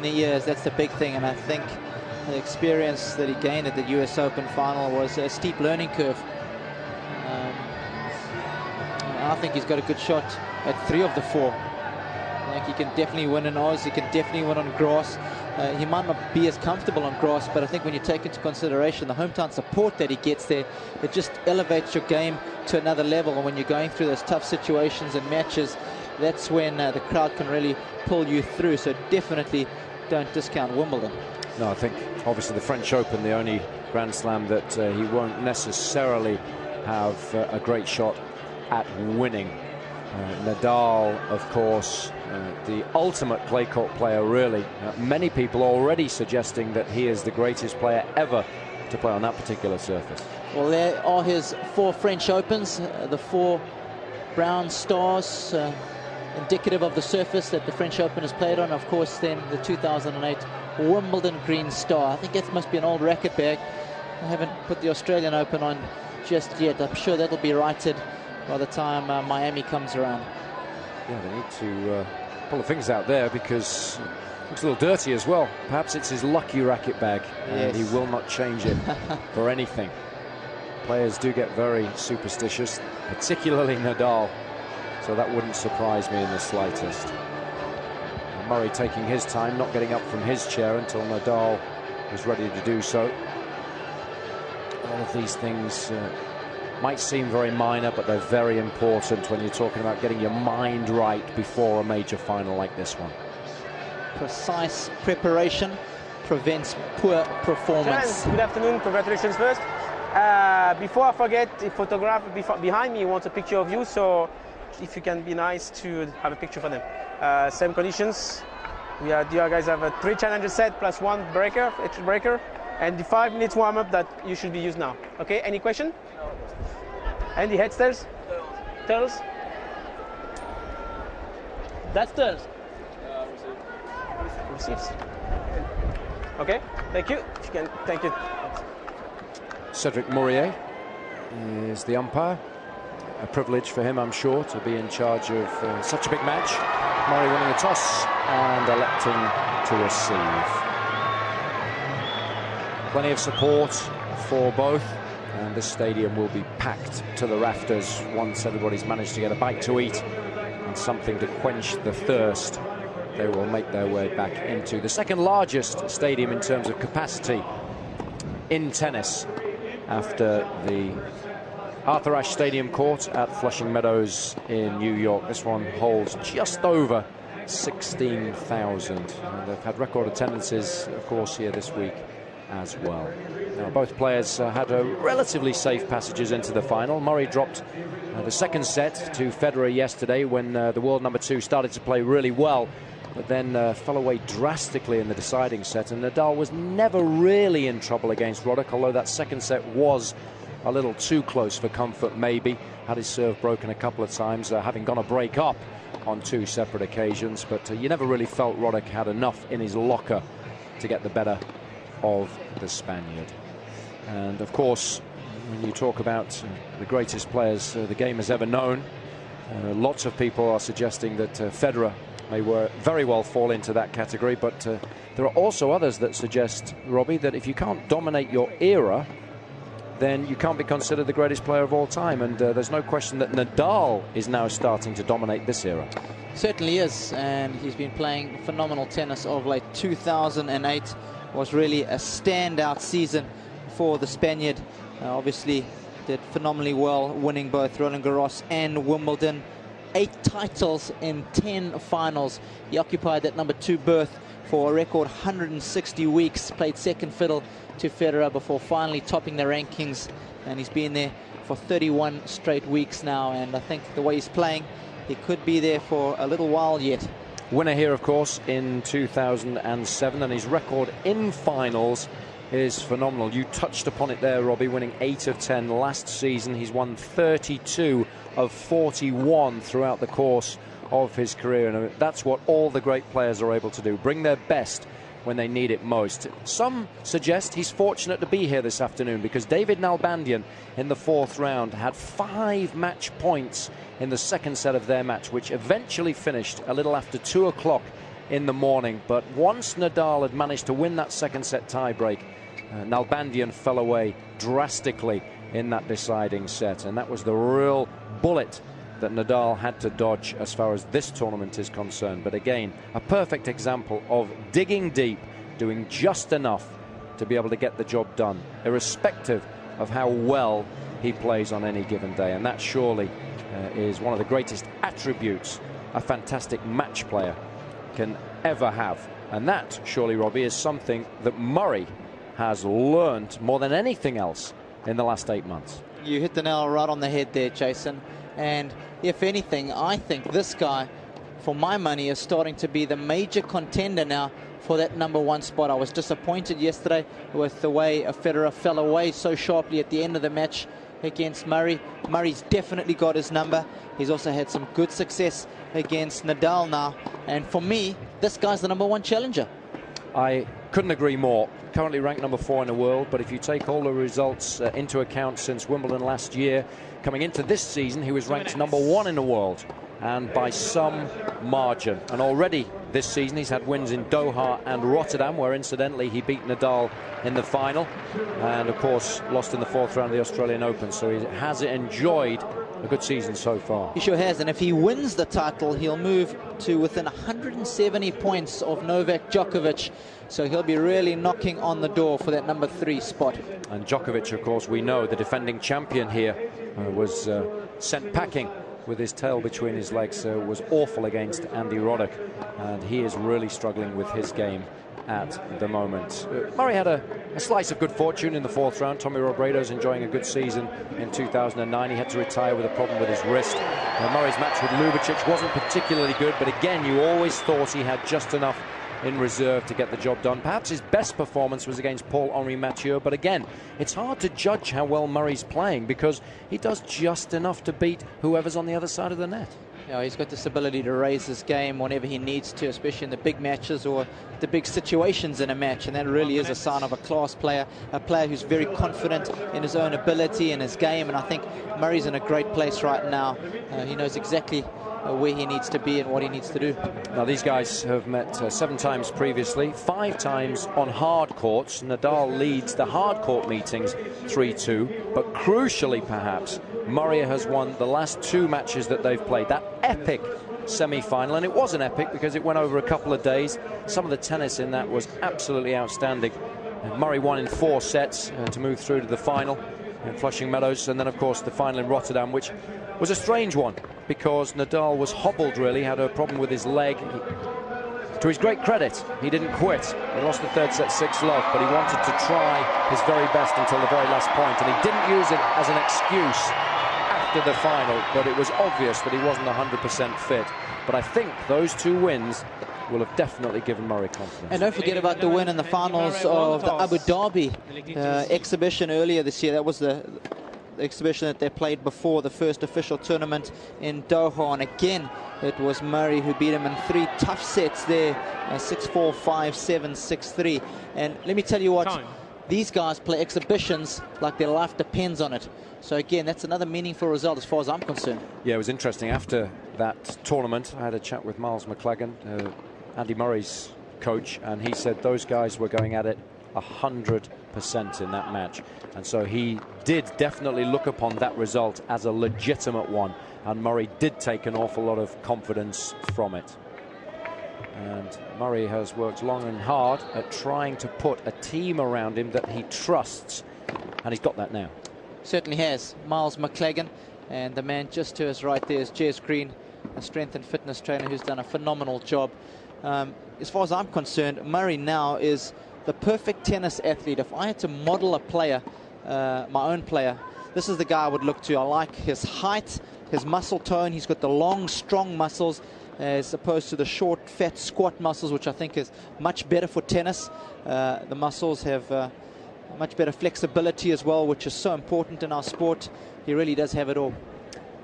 certainly is. That's the big thing, and I think the experience that he gained at the US Open final was a steep learning curve. I think he's got a good shot at 3 of the 4. I think he can definitely win in Oz. He can definitely win on grass. He might not be as comfortable on grass, but I think when you take into consideration the hometown support that he gets there, it just elevates your game to another level. And when you're going through those tough situations and matches, that's when the crowd can really pull you through. So definitely don't discount Wimbledon. No, I think obviously the French Open, the only Grand Slam that he won't necessarily have a great shot at winning. Nadal, of course, the ultimate clay court player, really. Many people already suggesting that he is the greatest player ever to play on that particular surface. Well, there are his 4 French Opens, the 4 brown stars, indicative of the surface that the French Open has played on. Of course, then the 2008 Wimbledon green star. I think that must be an old racket bag. I haven't put the Australian Open on just yet. I'm sure that'll be righted by the time Miami comes around. Yeah, they need to pull the things out there because it looks a little dirty as well. Perhaps it's his lucky racket bag, and yes. he will not change it for anything. Players do get very superstitious, particularly Nadal, so that wouldn't surprise me in the slightest. Murray taking his time, not getting up from his chair until Nadal was ready to do so. All of these things might seem very minor, but they're very important when you're talking about getting your mind right before a major final like this one. Precise preparation prevents poor performance. Good afternoon, congratulations first. Before I forget, the photograph behind me wants a picture of you, so if you can be nice to have a picture for them. Same conditions. You guys have a 3 challenger set plus 1 breaker, extra breaker, and the 5 minutes warm-up that you should be used now. Okay, any question? No. And the head stills? Turtles? That's turtles. Receives. Okay, thank you. If you can, thank you. Cedric Mourier is the umpire. A privilege for him, I'm sure, to be in charge of such a big match. Murray winning the toss and electing to receive. Plenty of support for both, and this stadium will be packed to the rafters once everybody's managed to get a bite to eat and something to quench the thirst. They will make their way back into the second largest stadium in terms of capacity in tennis after the Arthur Ashe Stadium Court at Flushing Meadows in New York. This one holds just over 16,000. And they've had record attendances, of course, here this week as well. Now, both players had relatively safe passages into the final. Murray dropped the second set to Federer yesterday when the world number 2 started to play really well, but then fell away drastically in the deciding set. And Nadal was never really in trouble against Roddick, although that second set was a little too close for comfort, maybe. Had his serve broken a couple of times, having gone a break up on 2 separate occasions. But you never really felt Roddick had enough in his locker to get the better of the Spaniard. And of course, when you talk about the greatest players the game has ever known, lots of people are suggesting that Federer may very well fall into that category. But there are also others that suggest, Robbie, that if you can't dominate your era, then you can't be considered the greatest player of all time. And there's no question that Nadal is now starting to dominate this era. Certainly is, and he's been playing phenomenal tennis of late. 2008 was really a standout season for the Spaniard. Obviously did phenomenally well, winning both Roland Garros and Wimbledon. 8 titles in 10 finals. He occupied that number 2 berth for a record 160 weeks, played second fiddle to Federer before finally topping the rankings, and he's been there for 31 straight weeks now, and I think the way he's playing, he could be there for a little while yet. Winner here, of course, in 2007, and his record in finals is phenomenal. You touched upon it there, Robbie, winning 8 of 10 last season. He's won 32 of 41 throughout the course of his career, and that's what all the great players are able to do, bring their best when they need it most. Some suggest he's fortunate to be here this afternoon because David Nalbandian in the 4th round had 5 match points in the second set of their match, which eventually finished a little after 2 o'clock in the morning. But once Nadal had managed to win that second set tiebreak, Nalbandian fell away drastically in that deciding set, and that was the real bullet that Nadal had to dodge as far as this tournament is concerned. But again, a perfect example of digging deep, doing just enough to be able to get the job done, irrespective of how well he plays on any given day. And that surely is one of the greatest attributes a fantastic match player can ever have. And that, surely, Robbie, is something that Murray has learned more than anything else in the last 8 months. You hit the nail right on the head there, Jason. And if anything, I think this guy, for my money, is starting to be the major contender now for that #1 spot. I was disappointed yesterday with the way Federer fell away so sharply at the end of the match against Murray. Murray's definitely got his number. He's also had some good success against Nadal now. And for me, this guy's the #1 challenger. I couldn't agree more. Currently ranked #4 in the world, but if you take all the results into account since Wimbledon last year, coming into this season, he was ranked #1 in the world, and by some margin. And already this season he's had wins in Doha and Rotterdam, where incidentally he beat Nadal in the final, and of course lost in the 4th round of the Australian Open. So he has enjoyed a good season so far. He sure has, and if he wins the title, he'll move to within 170 points of Novak Djokovic. So he'll be really knocking on the door for that #3 spot. And Djokovic, of course, we know, the defending champion here, was sent packing with his tail between his legs. Was awful against Andy Roddick, and he is really struggling with his game at the moment. Murray had a slice of good fortune in the 4th round. Tommy Robredo's enjoying a good season in 2009. He had to retire with a problem with his wrist. Murray's match with Ljubicic wasn't particularly good, but again, you always thought he had just enough in reserve to get the job done. Perhaps his best performance was against Paul-Henri Mathieu, but again, it's hard to judge how well Murray's playing because he does just enough to beat whoever's on the other side of the net. Yeah, he's got this ability to raise his game whenever he needs to, especially in the big matches or the big situations in a match, and that really is a sign of a class player, a player who's very confident in his own ability and his game. And I think Murray's in a great place right now. He knows exactly where he needs to be and what he needs to do. Now, these guys have met 7 times previously, 5 times on hard courts. Nadal leads the hard court meetings 3-2, but crucially perhaps, Murray has won the last 2 matches that they've played. That epic semi-final, and it was an epic because it went over a couple of days. Some of the tennis in that was absolutely outstanding. And Murray won in 4 sets to move through to the final in Flushing Meadows, and then of course the final in Rotterdam, which was a strange one because Nadal was hobbled, really, had a problem with his leg. To his great credit, he didn't quit. He lost the 3rd set 6-love, but he wanted to try his very best until the very last point, and he didn't use it as an excuse after the final, but it was obvious that he wasn't 100% fit. But I think those 2 wins will have definitely given Murray confidence. And don't forget about the win in the finals of the Abu Dhabi exhibition earlier this year. That was the exhibition that they played before the first official tournament in Doha, and again it was Murray who beat him in 3 tough sets there, 6-4, 5-7, 6-3. And let me tell you what, these guys play exhibitions like their life depends on it. So again, that's another meaningful result as far as I'm concerned. Yeah, it was interesting. After that tournament, I had a chat with Miles McLagan, Andy Murray's coach, and he said those guys were going at it 100% in that match. And so he did definitely look upon that result as a legitimate one, and Murray did take an awful lot of confidence from it. And Murray has worked long and hard at trying to put a team around him that he trusts, and he's got that now. Certainly has. Miles McLagan, and the man just to his right there is Jez Green, a strength and fitness trainer who's done a phenomenal job. As far as I'm concerned, Murray now is the perfect tennis athlete. If I had to model a player, my own player, this is the guy I would look to. I like his height, his muscle tone. He's got the long, strong muscles as opposed to the short, fat, squat muscles, which I think is much better for tennis. The muscles have much better flexibility as well, which is so important in our sport. He really does have it all.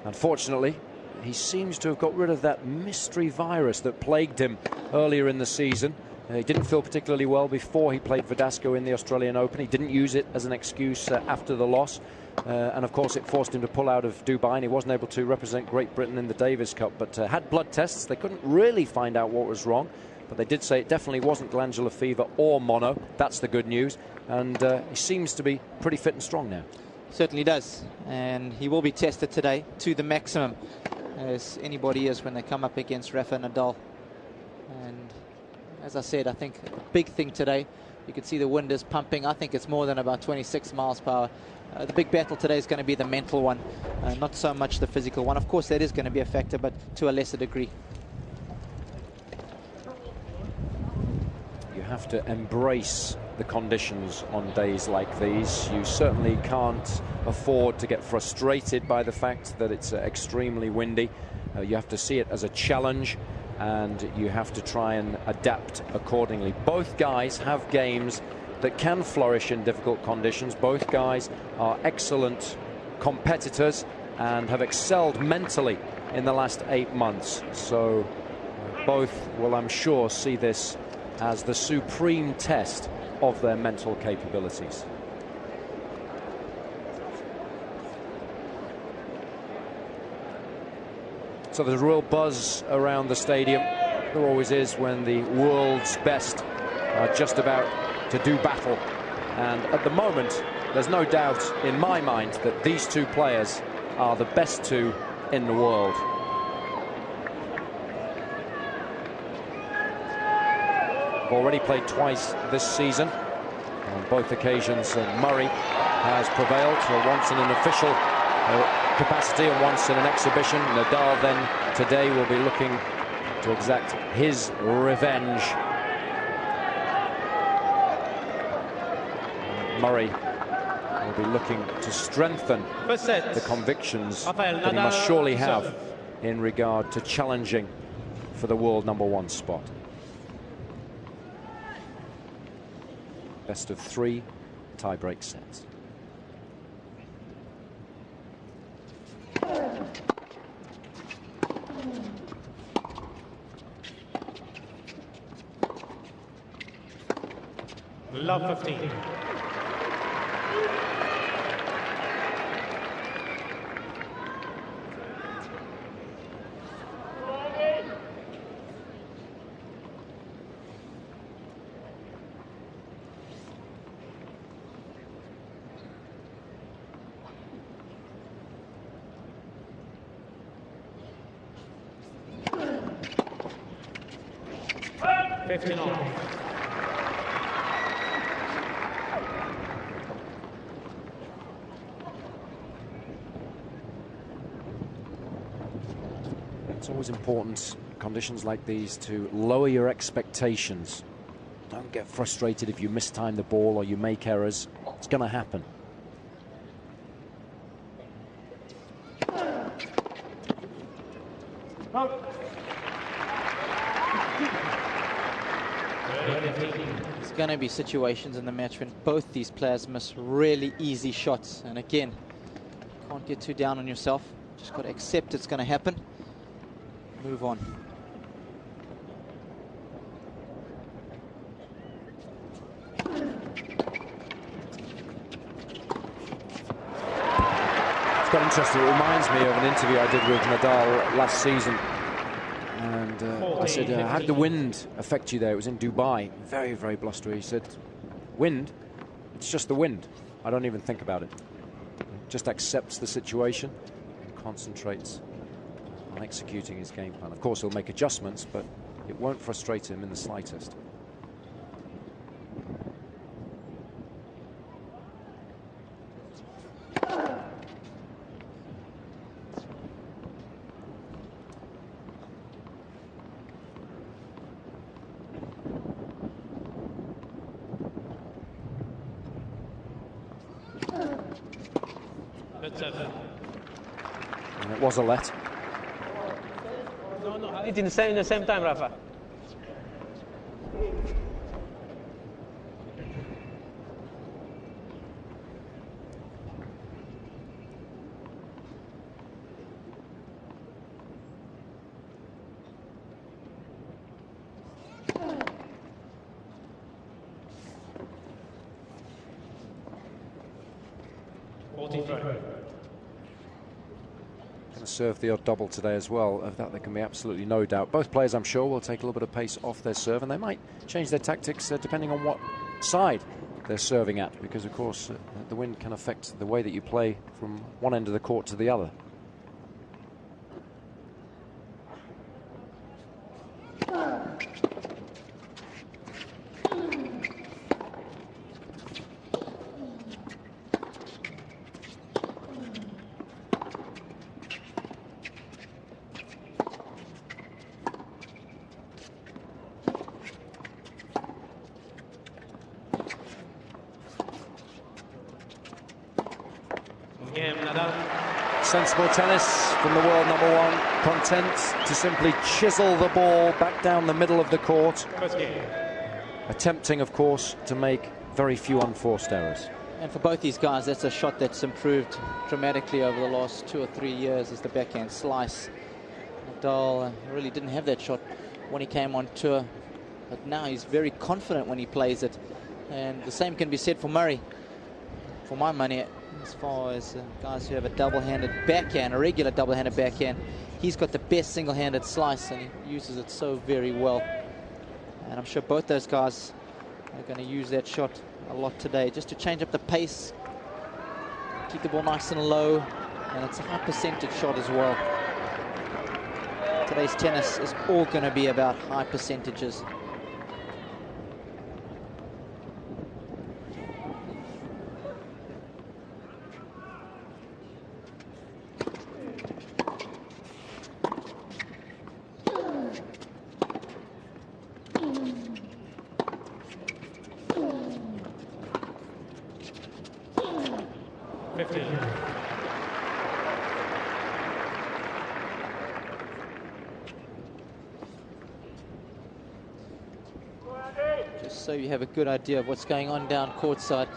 Unfortunately, he seems to have got rid of that mystery virus that plagued him earlier in the season. He didn't feel particularly well before he played Verdasco in the Australian Open. He didn't use it as an excuse after the loss. And of course it forced him to pull out of Dubai, and he wasn't able to represent Great Britain in the Davis Cup, but had blood tests. They couldn't really find out what was wrong, but they did say it definitely wasn't glandular fever or mono. That's the good news. And he seems to be pretty fit and strong now. Certainly does. And he will be tested today to the maximum, as anybody is when they come up against Rafa Nadal. And as I said, I think a big thing today, you can see the wind is pumping. I think it's more than about 26 miles per hour. The big battle today is going to be the mental one, not so much the physical one. Of course, that is going to be a factor, but to a lesser degree. You have to embrace the conditions on days like these. You certainly can't afford to get frustrated by the fact that it's extremely windy. You have to see it as a challenge, and you have to try and adapt accordingly. Both guys have games that can flourish in difficult conditions. Both guys are excellent competitors and have excelled mentally in the last 8 months. So both will, I'm sure, see this as the supreme test of their mental capabilities. So there's a real buzz around the stadium. There always is when the world's best are just about to do battle. And at the moment, there's no doubt in my mind that these two players are the best two in the world. Already played twice this season. On both occasions, Murray has prevailed, once in an official capacity and once in an exhibition. Nadal then today will be looking to exact his revenge. Murray will be looking to strengthen the convictions that he must surely have in regard to challenging for the world #1 spot. Best of 3 tie-break sets. Love 15. It's always important, conditions like these, to lower your expectations. Don't get frustrated if you mistime the ball or you make errors. It's going to happen. There's going to be situations in the match when both these players miss really easy shots. And again, can't get too down on yourself. Just got to accept it's going to happen. Move on. It's quite interesting. It reminds me of an interview I did with Nadal last season. And I said, how did the wind affect you there? It was in Dubai. Very, very blustery. He said, wind? It's just the wind. I don't even think about it. Just accepts the situation and concentrates on executing his game plan. Of course, he'll make adjustments, but it won't frustrate him in the slightest. And it was a let. No, it's in the same time, Rafa. going to serve the odd double today as well. Of that there can be absolutely no doubt. Both players, I'm sure, will take a little bit of pace off their serve, and they might change their tactics depending on what side they're serving at, because of course the wind can affect the way that you play from one end of the court to the other. Sensible tennis from the world #1, content to simply chisel the ball back down the middle of the court, attempting of course to make very few unforced errors. And for both these guys, that's a shot that's improved dramatically over the last 2 or 3 years, is the backhand slice. Nadal really didn't have that shot when he came on tour, but now he's very confident when he plays it, and the same can be said for Murray. For my money, as far as guys who have a double-handed backhand, a regular double-handed backhand, he's got the best single-handed slice, and he uses it so very well. And I'm sure both those guys are going to use that shot a lot today, just to change up the pace, keep the ball nice and low, and it's a high percentage shot as well. Today's tennis is all going to be about high percentages. So you have a good idea of what's going on down courtside.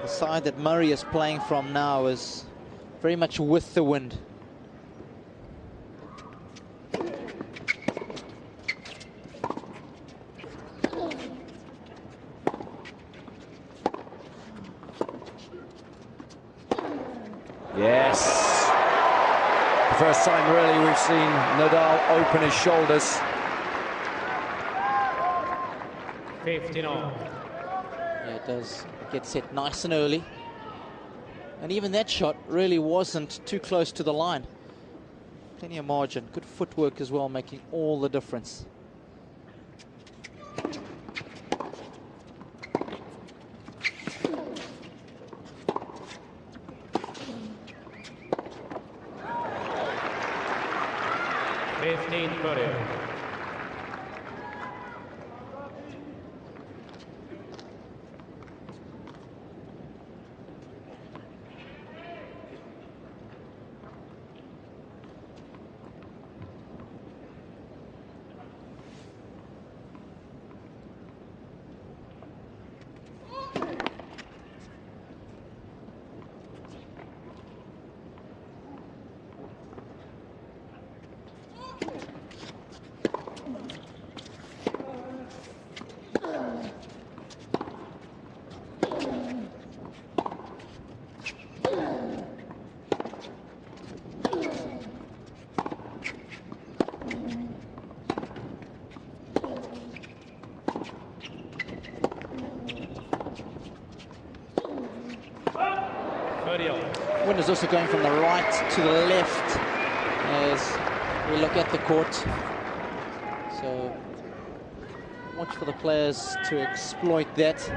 The side that Murray is playing from now is very much with the wind. Yes. The first time really we've seen Nadal open his shoulders. 15 all. Yeah, it does get set nice and early. And even that shot really wasn't too close to the line. Plenty of margin. Good footwork as well, making all the difference. Wind is also going from the right to the left as we look at the court. So watch for the players to exploit that.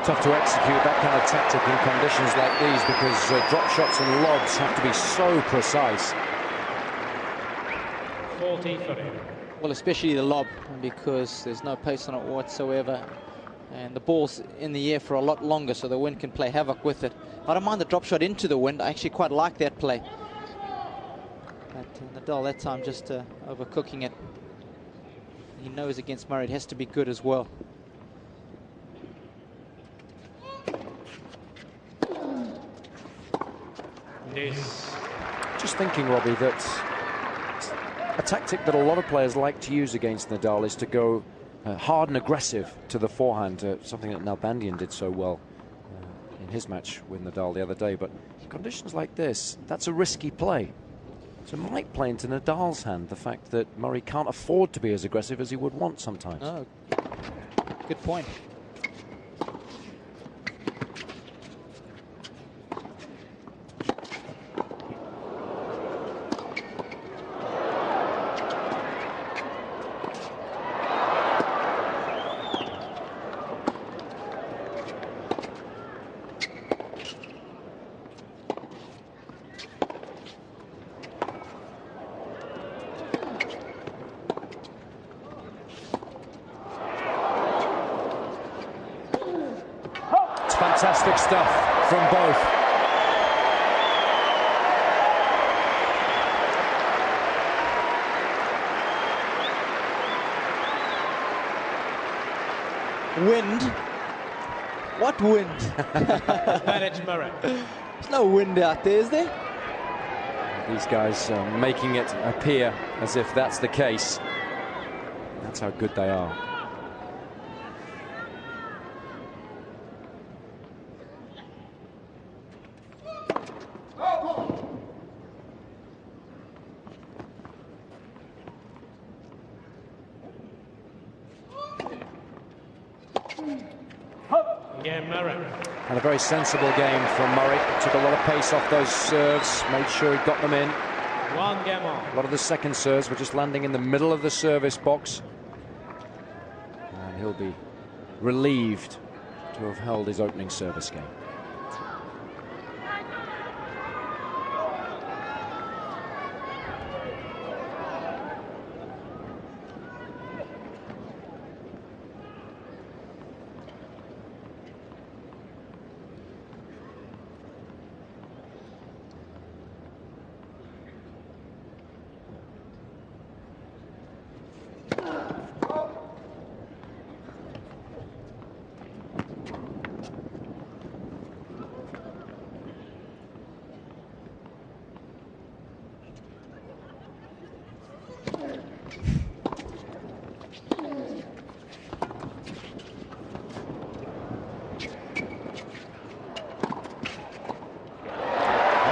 Tough to execute that kind of tactic in conditions like these because drop shots and lobs have to be so precise. 40 for him. Well, especially the lob, because there's no pace on it whatsoever. And the ball's in the air for a lot longer, so the wind can play havoc with it. I don't mind the drop shot into the wind. I actually quite like that play. But Nadal that time just overcooking it. He knows against Murray it has to be good as well. Just thinking, Robbie, that a tactic that a lot of players like to use against Nadal is to go hard and aggressive to the forehand, something that Nalbandian did so well in his match with Nadal the other day. But in conditions like this, that's a risky play. So it might play into Nadal's hand, the fact that Murray can't afford to be as aggressive as he would want sometimes. Oh, good point. Fantastic stuff from both. Wind? What wind? Manage Murray. There's no wind out there, is there? These guys making it appear as if that's the case. That's how good they are. And a very sensible game from Murray. Took a lot of pace off those serves, made sure he got them in. One game on. A lot of the second serves were just landing in the middle of the service box. And he'll be relieved to have held his opening service game.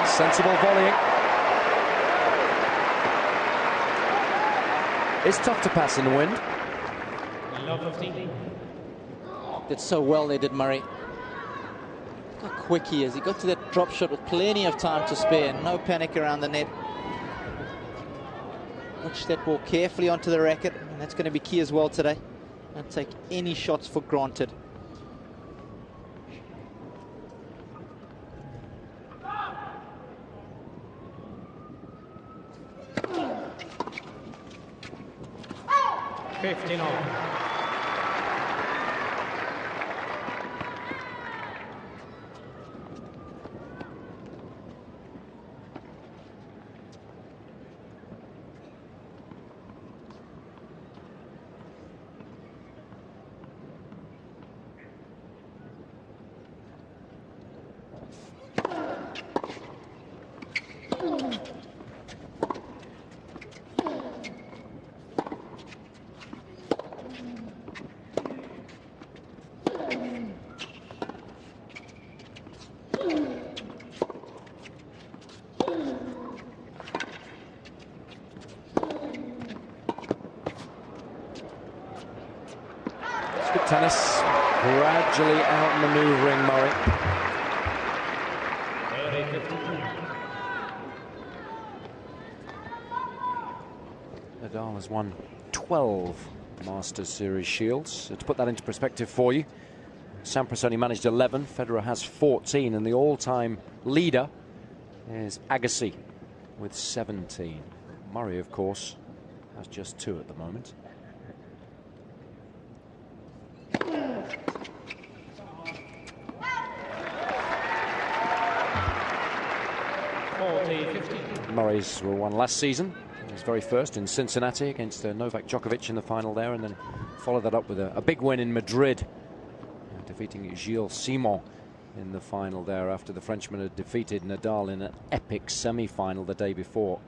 Sensible volleying. It's tough to pass in the wind. Did so well there, did Murray. Look how quick he is. He got to that drop shot with plenty of time to spare. No panic around the net. Watch that ball carefully onto the racket, and that's going to be key as well today. Don't take any shots for granted. Tennis gradually out-maneuvering Murray. Nadal has won 12 Masters Series shields. So to put that into perspective for you, Sampras only managed 11. Federer has 14, and the all-time leader is Agassi with 17. Murray, of course, has just 2 at the moment. Murray's won last season, his very first in Cincinnati against Novak Djokovic in the final there, and then followed that up with a big win in Madrid, defeating Gilles Simon in the final there after the Frenchman had defeated Nadal in an epic semi-final the day before.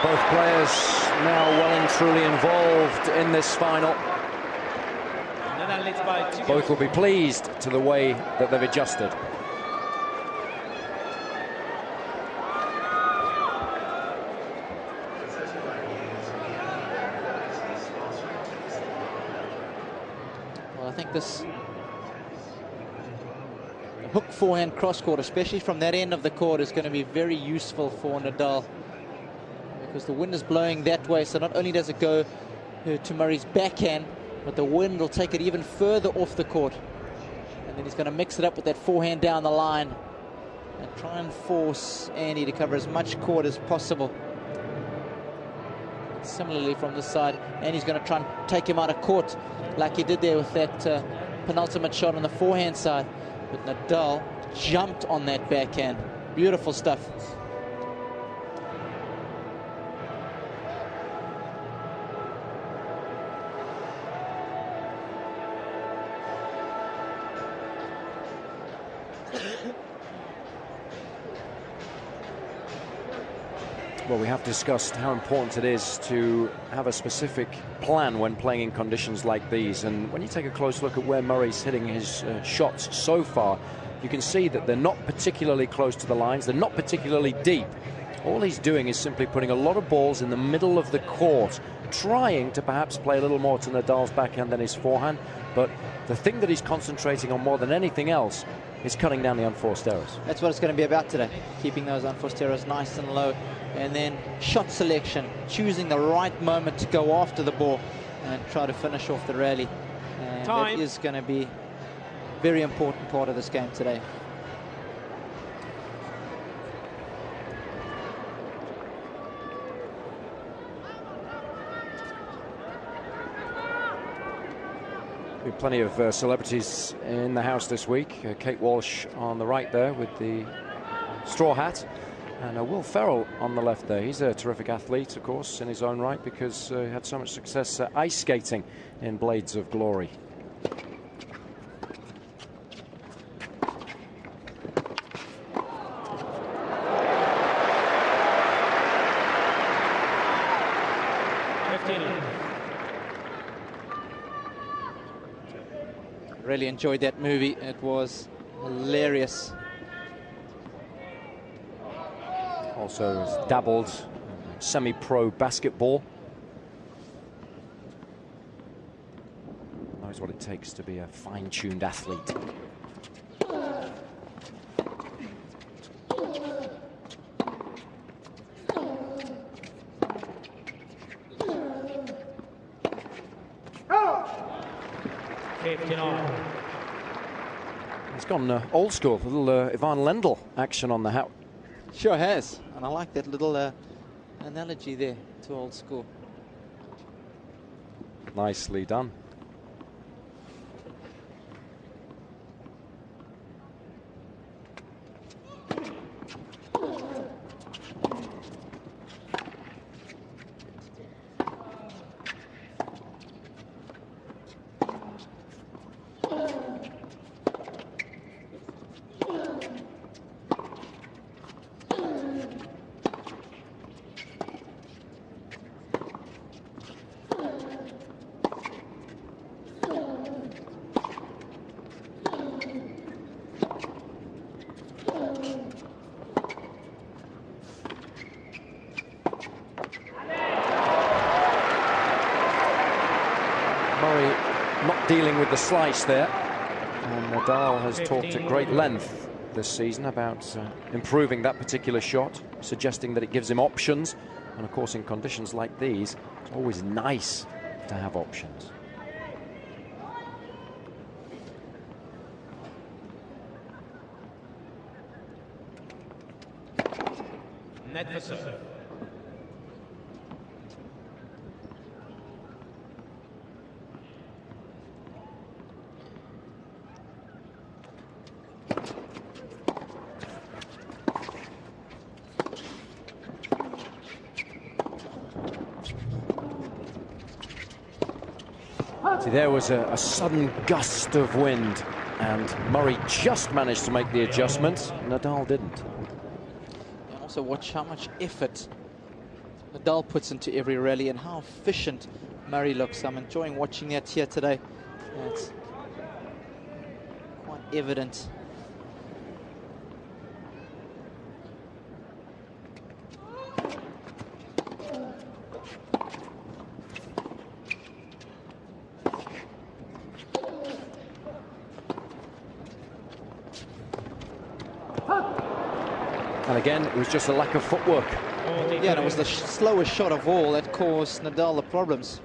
Both players now well and truly involved in this final. Both will be pleased to the way that they've adjusted. Well, I think this hook forehand cross court, especially from that end of the court, is going to be very useful for Nadal, because the wind is blowing that way, so not only does it go to Murray's backhand, but the wind will take it even further off the court, and then he's going to mix it up with that forehand down the line and try and force Andy to cover as much court as possible. And similarly from this side, Andy's going to try and take him out of court like he did there with that penultimate shot on the forehand side, but Nadal jumped on that backhand. Beautiful stuff. Well, we have discussed how important it is to have a specific plan when playing in conditions like these. And when you take a close look at where Murray's hitting his shots so far, you can see that they're not particularly close to the lines. They're not particularly deep. All he's doing is simply putting a lot of balls in the middle of the court, trying to perhaps play a little more to Nadal's backhand than his forehand. But the thing that he's concentrating on more than anything else is cutting down the unforced errors. That's what it's going to be about today, keeping those unforced errors nice and low, and then shot selection, choosing the right moment to go after the ball and try to finish off the rally. And that is going to be a very important part of this game today. Plenty of celebrities in the house this week. Kate Walsh on the right there with the straw hat, and Will Ferrell on the left there. He's a terrific athlete, of course, in his own right, because he had so much success ice skating in Blades of Glory. Really enjoyed that movie. It was hilarious. Also has dabbled semi-pro basketball. Knows what it takes to be a fine-tuned athlete. He's gone old school, a little Ivan Lendl action on the hat. Sure has, and I like that little analogy there to old school. Nicely done. dealing with the slice there. And Nadal has talked at great length this season about improving that particular shot, suggesting that it gives him options. And of course, in conditions like these, it's always nice to have options. Net for serve. See, there was a sudden gust of wind, and Murray just managed to make the adjustment. Nadal didn't. And also watch how much effort Nadal puts into every rally and how efficient Murray looks. I'm enjoying watching that here today. It's quite evident. And again, it was just a lack of footwork. Yeah, and it was the slowest shot of all that caused Nadal the problems.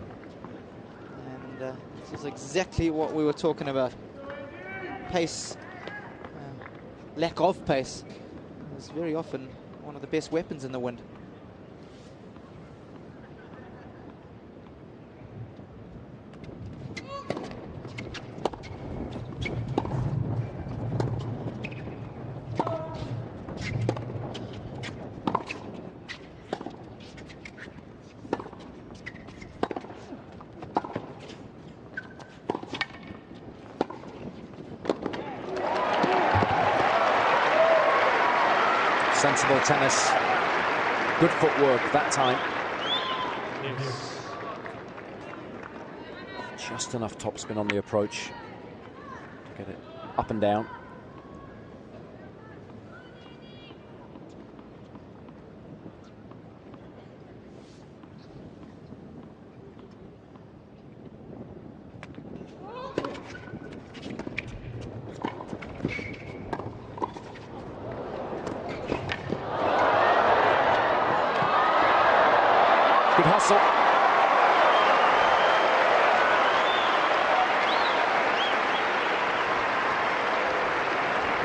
And this is exactly what we were talking about. Pace, lack of pace, is very often one of the best weapons in the wind. Sensible tennis. Good footwork that time. Yes. Just enough topspin on the approach to get it up and down. Good hustle.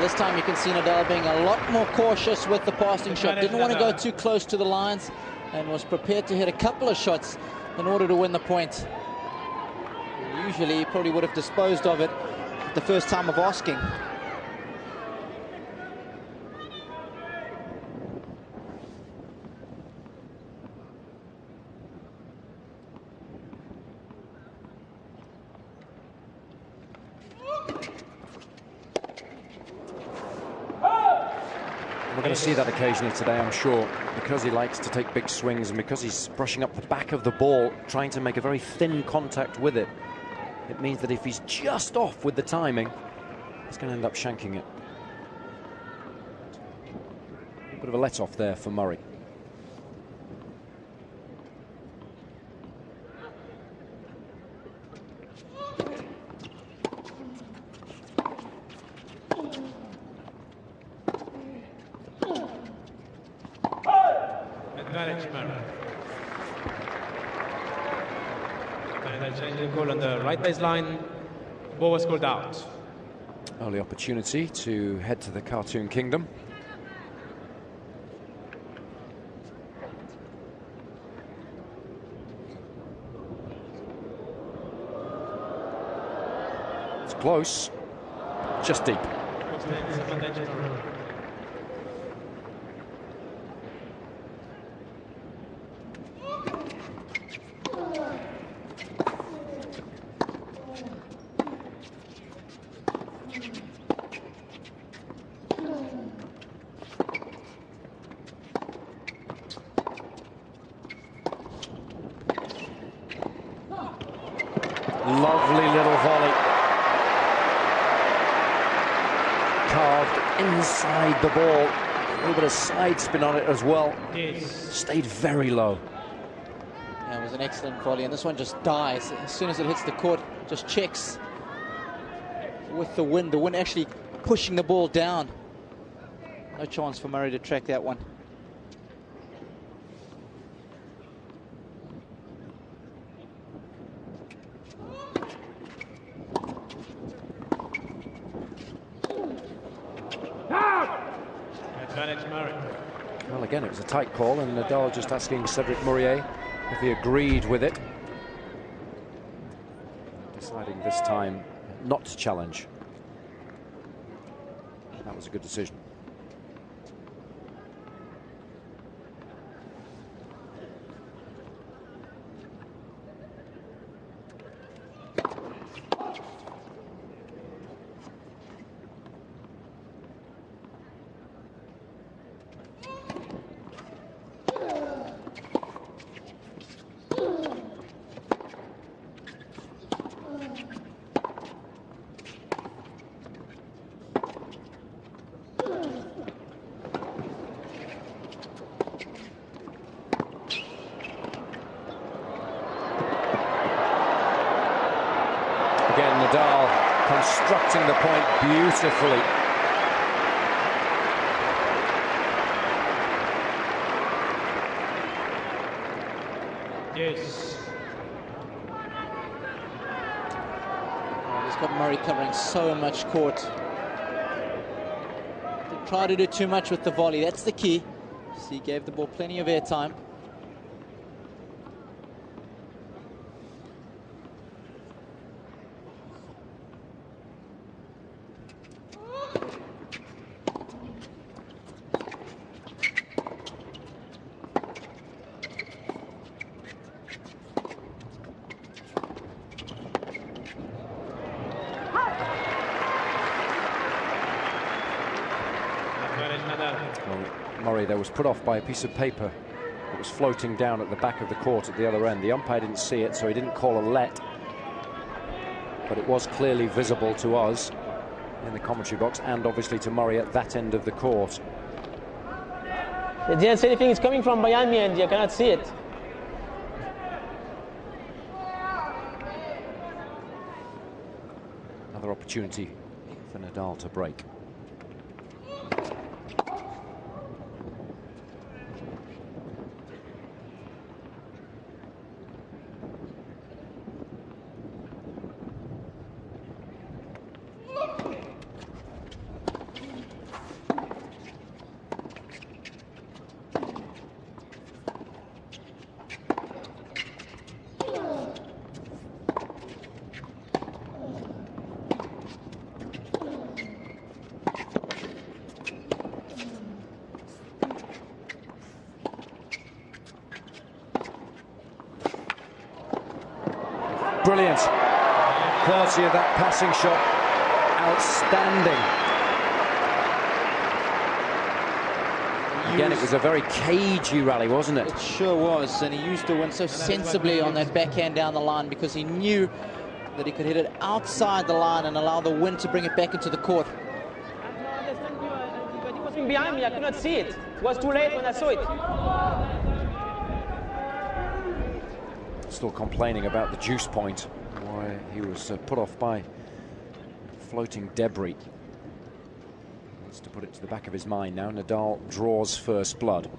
This time you can see Nadal being a lot more cautious with the passing shot. Didn't want to go too close to the lines and was prepared to hit a couple of shots in order to win the point. Usually he probably would have disposed of it the first time of asking. We're going to see that occasionally today, I'm sure, because he likes to take big swings and because he's brushing up the back of the ball, trying to make a very thin contact with it. It means that if he's just off with the timing, he's going to end up shanking it. A bit of a let-off there for Murray. Advantage Murray. And a change of goal on the right baseline. Ball was called out. Early opportunity to head to the Cartoon Kingdom. It's close, just deep. Lovely little volley. Carved inside the ball. A little bit of side spin on it as well. Yes. Stayed very low. Yeah, it was an excellent volley, and this one just dies. As soon as it hits the court, just checks with the wind actually pushing the ball down. No chance for Murray to track that one. Advantage Murray. Well, again, it was a tight call, and Nadal just asking Cédric Mourier if he agreed with it. Deciding this time not to challenge. That was a good decision. Again, Nadal constructing the point beautifully. Yes. Oh, he's got Murray covering so much court. Didn't try to do too much with the volley. That's the key. So he gave the ball plenty of airtime. Well, Murray there was put off by a piece of paper that was floating down at the back of the court at the other end. The umpire didn't see it, so he didn't call a let. But it was clearly visible to us in the commentary box, and obviously to Murray at that end of the court. They didn't say anything. It's coming from behind me and you cannot see it. Another opportunity for Nadal to break. Brilliant. Quality of that passing shot. Outstanding. Again, it was a very cagey rally, wasn't it? It sure was, and he used the wind so sensibly on that backhand down the line because he knew that he could hit it outside the line and allow the wind to bring it back into the court. I don't understand you, but it was behind me. I could not see it. It was too late when I saw it. Still complaining about the juice point, why he was put off by floating debris. Needs to put it to the back of his mind now. Nadal draws first blood.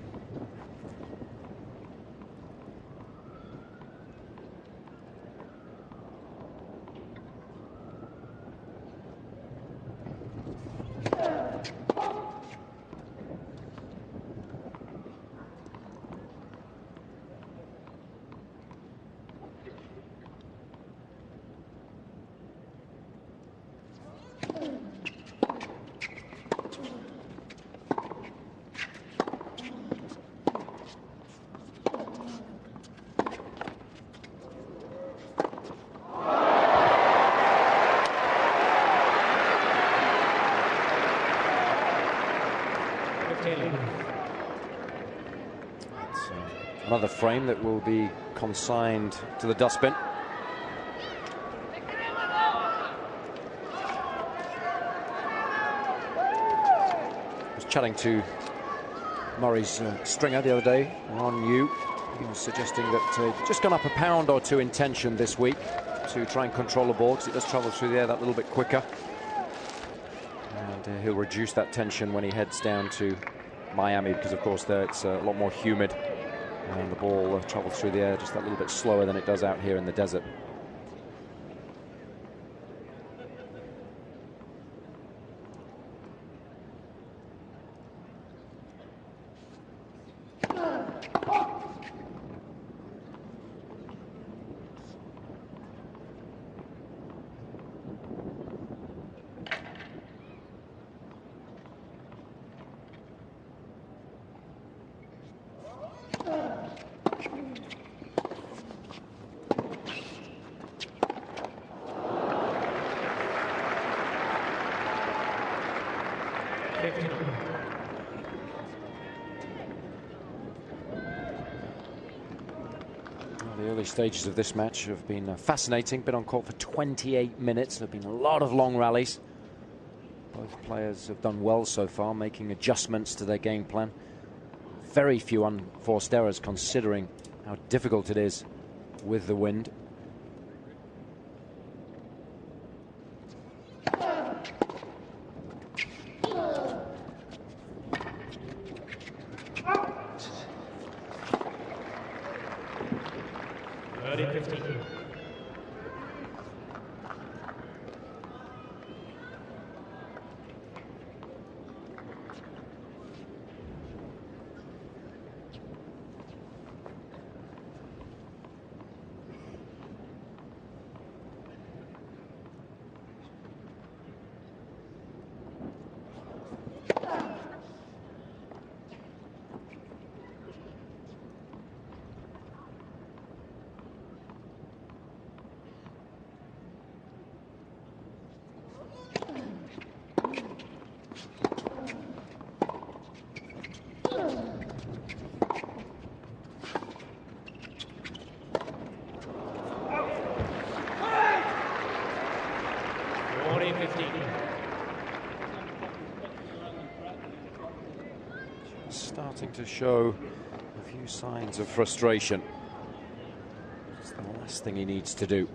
Another frame that will be consigned to the dustbin. I was chatting to Murray's stringer the other day on you. He was suggesting that he'd just gone up a pound or two in tension this week to try and control the ball, because it does travel through the air that little bit quicker. he'll reduce that tension when he heads down to Miami, because of course there it's a lot more humid and the ball travels through the air just that little bit slower than it does out here in the desert. The early stages of this match have been fascinating. Been on court for 28 minutes. There have been a lot of long rallies. Both players have done well so far, making adjustments to their game plan. Very few unforced errors, considering how difficult it is with the wind. Starting to show a few signs of frustration. It's the last thing he needs to do.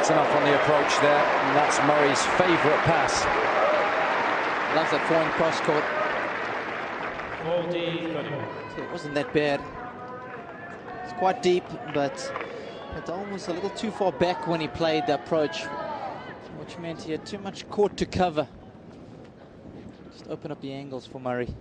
Enough on the approach there, and that's Murray's favourite pass. Loves that forehand cross court. So it wasn't that bad. It's quite deep, but Nadal was a little too far back when he played the approach, which meant he had too much court to cover. Just open up the angles for Murray.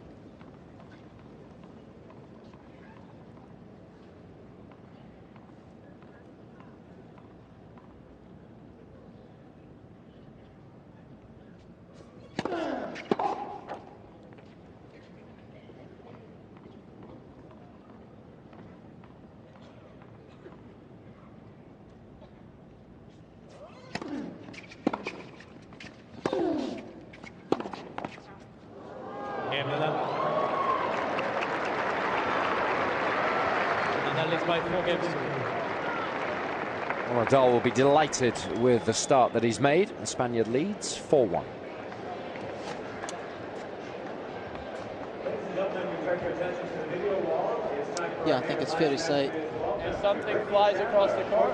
Well, Nadal will be delighted with the start that he's made. The Spaniard leads 4-1. Yeah, I think it's fair to say. If something flies across the court.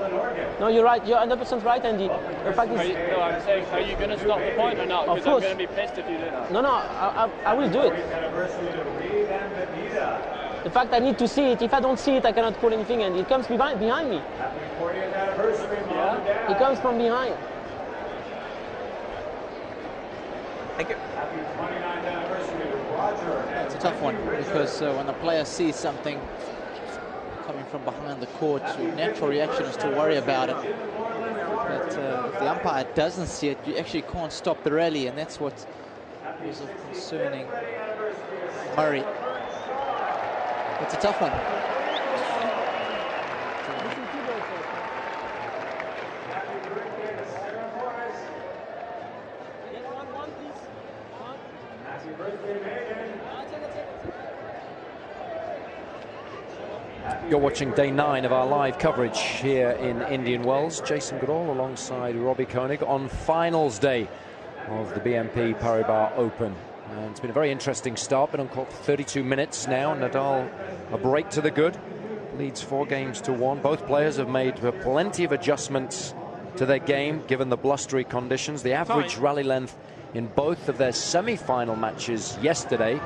No, you're right. You're 100% right, Andy. The fact is, no, I'm saying, are you going to stop the point or not? Because I'm going to be pissed if you do that. No, I will do it. The fact I need to see it. If I don't see it, I cannot call anything, and it comes behind me. Yeah. It comes from behind. Thank you. It's a tough one, because when the player sees something coming from behind the court, your natural reaction is to worry about it. But if the umpire doesn't see it, you actually can't stop the rally, and that's what is concerning. Murray. It's a tough one. You're watching day 9 of our live coverage here in Indian Wells. Jason Goodall alongside Robbie Koenig on finals day of the BNP Paribas Open. And it's been a very interesting start, been on court for 32 minutes now. Nadal a break to the good, leads 4 games to 1. Both players have made plenty of adjustments to their game given the blustery conditions. The average rally length in both of their semi-final matches yesterday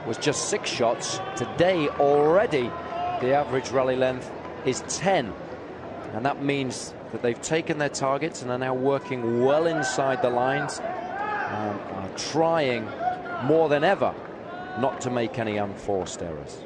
was just 6 shots. Today already the average rally length is 10, and that means that they've taken their targets and are now working well inside the lines and are trying more than ever not to make any unforced errors.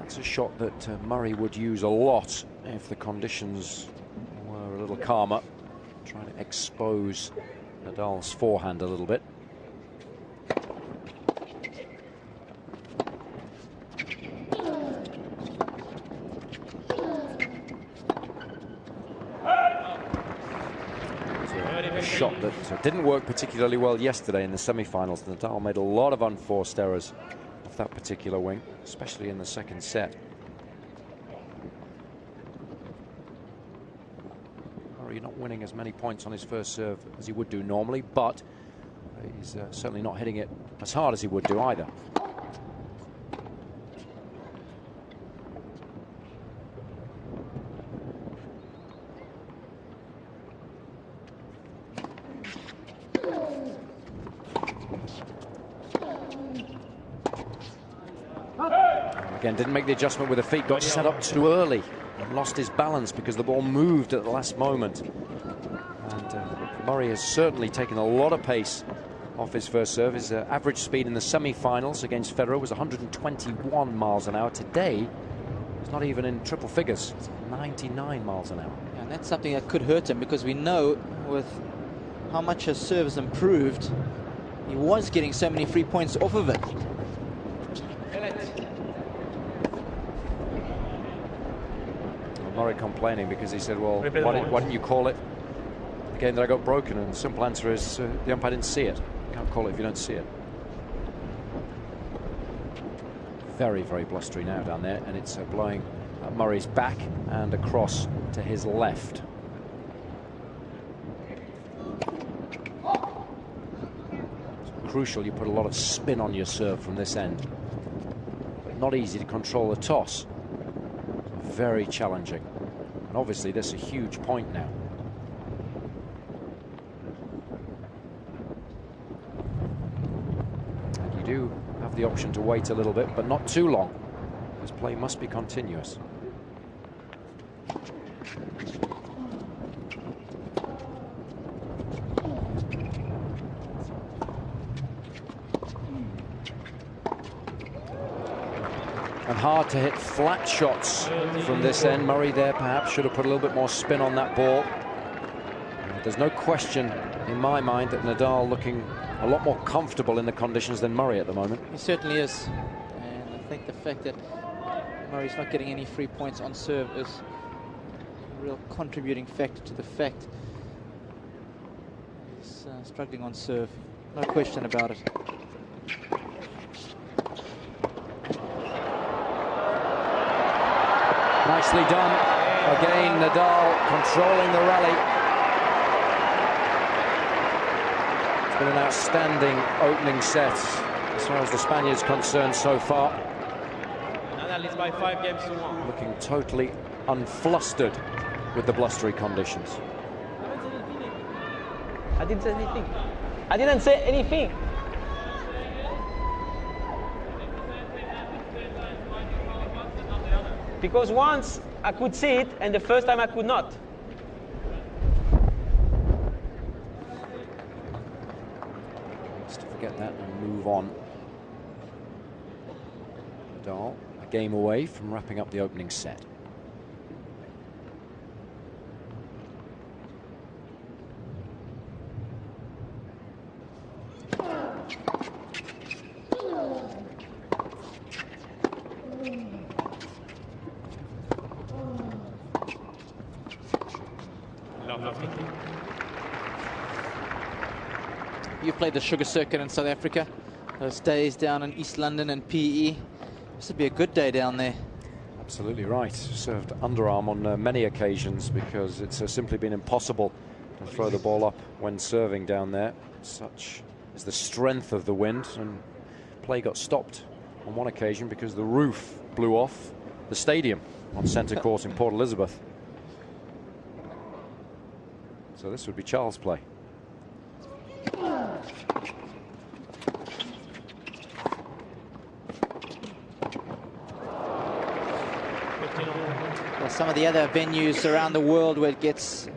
That's a shot that Murray would use a lot if the conditions were a little calmer, trying to expose Nadal's forehand a little bit. A shot that didn't work particularly well yesterday in the semi-finals. Nadal made a lot of unforced errors off that particular wing, especially in the second set. Murray not winning as many points on his first serve as he would do normally, but he's certainly not hitting it as hard as he would do either. Again, didn't make the adjustment with the feet, got set up too early and lost his balance because the ball moved at the last moment. And Murray has certainly taken a lot of pace off his first serve. His average speed in the semi-finals against Federer was 121 miles an hour. Today, it's not even in triple figures. It's 99 miles an hour. And that's something that could hurt him, because we know with how much his serve has improved, he was getting so many free points off of it. Murray complaining because he said, well, why didn't you call it the game that I got broken? And the simple answer is the umpire didn't see it. You can't call it if you don't see it. Very, very blustery now down there, and it's blowing at Murray's back and across to his left. It's crucial you put a lot of spin on your serve from this end. Not easy to control the toss. Very challenging, and obviously this is a huge point now. And you do have the option to wait a little bit, but not too long. This play must be continuous. And hard to hit flat shots from this end. Murray there perhaps should have put a little bit more spin on that ball. There's no question in my mind that Nadal looking a lot more comfortable in the conditions than Murray at the moment. He certainly is. And I think the fact that Murray's not getting any free points on serve is a real contributing factor to the fact he's struggling on serve. No question about it. Nicely done. Again, Nadal controlling the rally. It's been an outstanding opening set as far as the Spaniard's concerned so far. Nadal leads by 5 games to 1. Looking totally unflustered with the blustery conditions. I didn't say anything. I didn't say anything. because once I could see it, and the first time I could not. Let's forget that and move on. Nadal, a game away from wrapping up the opening set. You played the sugar circuit in South Africa. Those days down in East London and PE. This would be a good day down there. Absolutely right. Served underarm on many occasions because it's simply been impossible to throw the ball up when serving down there. Such is the strength of the wind, and play got stopped on one occasion because the roof blew off the stadium on centre court in Port Elizabeth. So this would be Charles' play. Well, some of the other venues around the world where it gets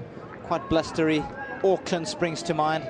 quite blustery, Auckland springs to mind.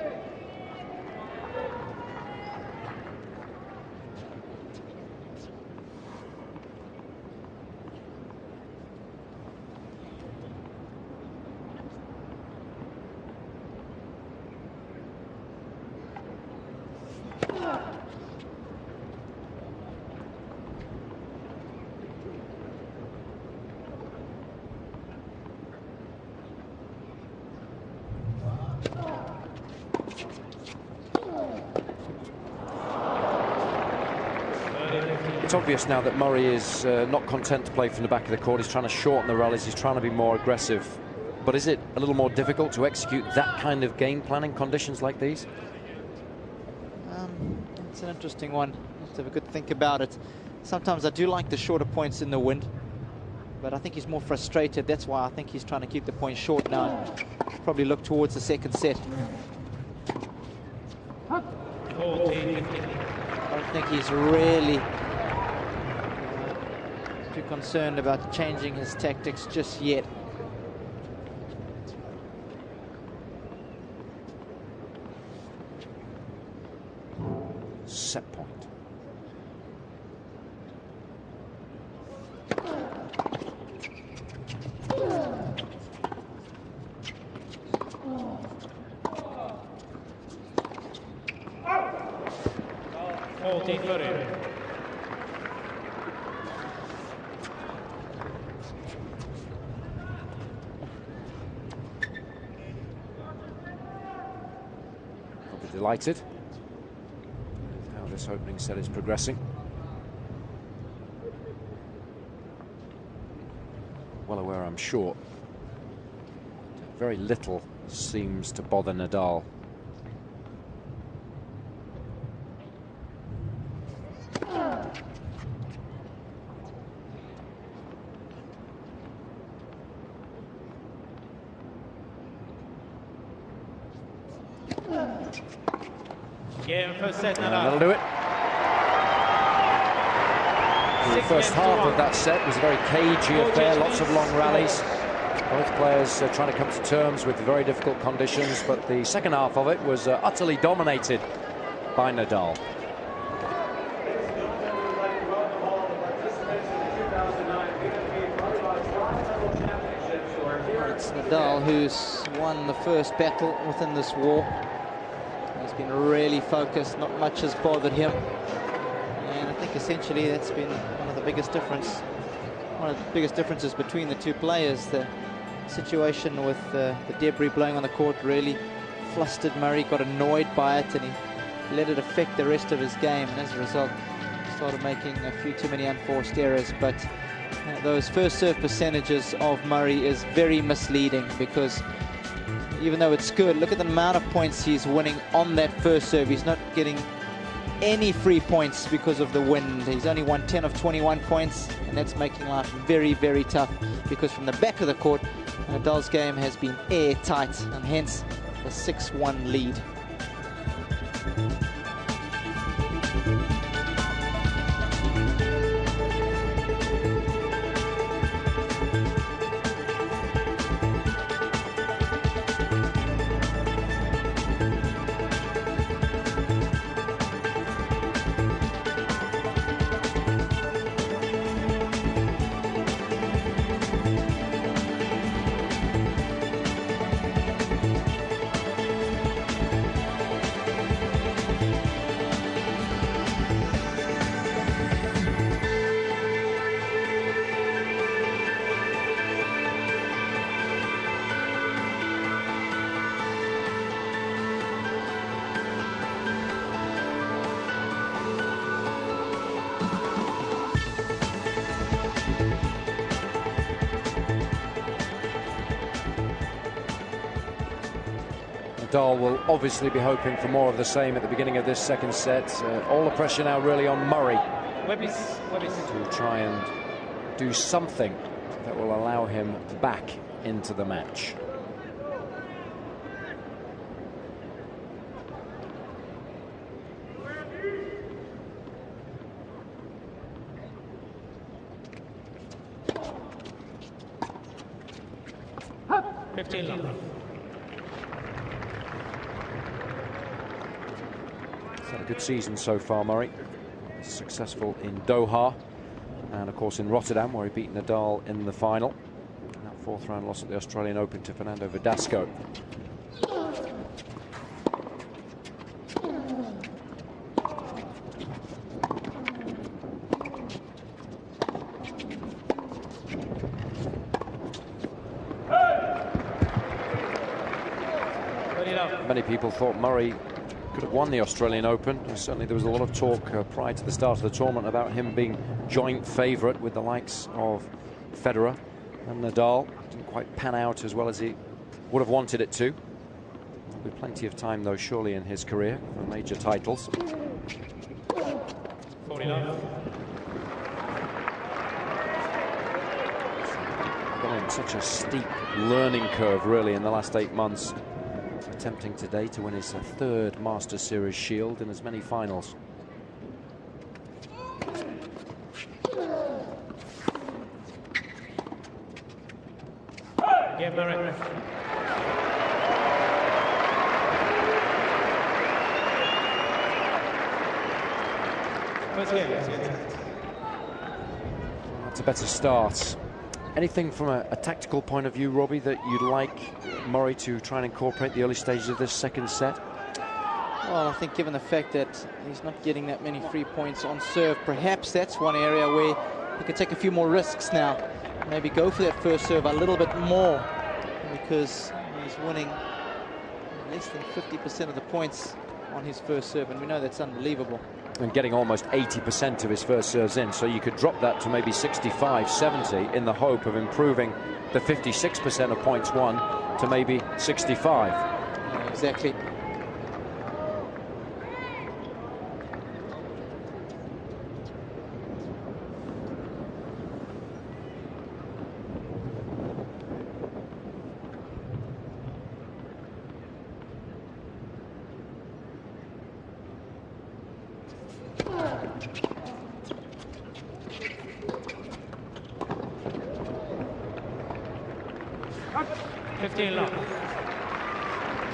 It's obvious now that Murray is not content to play from the back of the court. He's trying to shorten the rallies. He's trying to be more aggressive. But is it a little more difficult to execute that kind of game plan in conditions like these? It's an interesting one. You have to have a good think about it. Sometimes I do like the shorter points in the wind, but I think he's more frustrated. That's why I think he's trying to keep the points short now. Probably look towards the second set. I don't think he's really too concerned about changing his tactics just yet. Set point. Delighted with how this opening set is progressing. Well aware, I'm sure, very little seems to bother Nadal. First set, that'll do it. The first half of that set was a very cagey affair, lots of long rallies. Both players trying to come to terms with very difficult conditions, but the second half of it was utterly dominated by Nadal. It's Nadal who's won the first battle within this war. He's been really focused, not much has bothered him. And I think essentially that's been one of the biggest differences between the two players. The situation with the debris blowing on the court really flustered Murray, got annoyed by it, and he let it affect the rest of his game. And as a result, started making a few too many unforced errors. But those first serve percentages of Murray is very misleading, because even though it's good, look at the amount of points he's winning on that first serve. He's not getting any free points because of the wind. He's only won 10 of 21 points, and that's making life very, very tough, because from the back of the court, Nadal's game has been airtight, and hence the 6-1 lead. Nadal will obviously be hoping for more of the same at the beginning of this second set. All the pressure now really on Murray to try and do something that will allow him back into the match. He's had a good season so far, Murray. Successful in Doha and of course in Rotterdam, where he beat Nadal in the final. And that fourth round loss at the Australian Open to Fernando Verdasco. Many people thought Murray could have won the Australian Open. Certainly there was a lot of talk prior to the start of the tournament about him being joint favourite with the likes of Federer and Nadal. Didn't quite pan out as well as he would have wanted it to. There'll be plenty of time though surely in his career for major titles. 49. Gone on such a steep learning curve really in the last 8 months. Attempting today to win his third Masters Series Shield in as many finals. Yeah, Murray. That's a better start. Anything from a tactical point of view, Robbie, that you'd like Murray to try and incorporate the early stages of this second set? Well, I think given the fact that he's not getting that many free points on serve, perhaps that's one area where he can take a few more risks now. Maybe go for that first serve a little bit more, because he's winning less than 50% of the points on his first serve, and we know that's unbelievable. And getting almost 80% of his first serves in, so you could drop that to maybe 65, 70 in the hope of improving the 56% of points won to maybe 65. Yeah, exactly.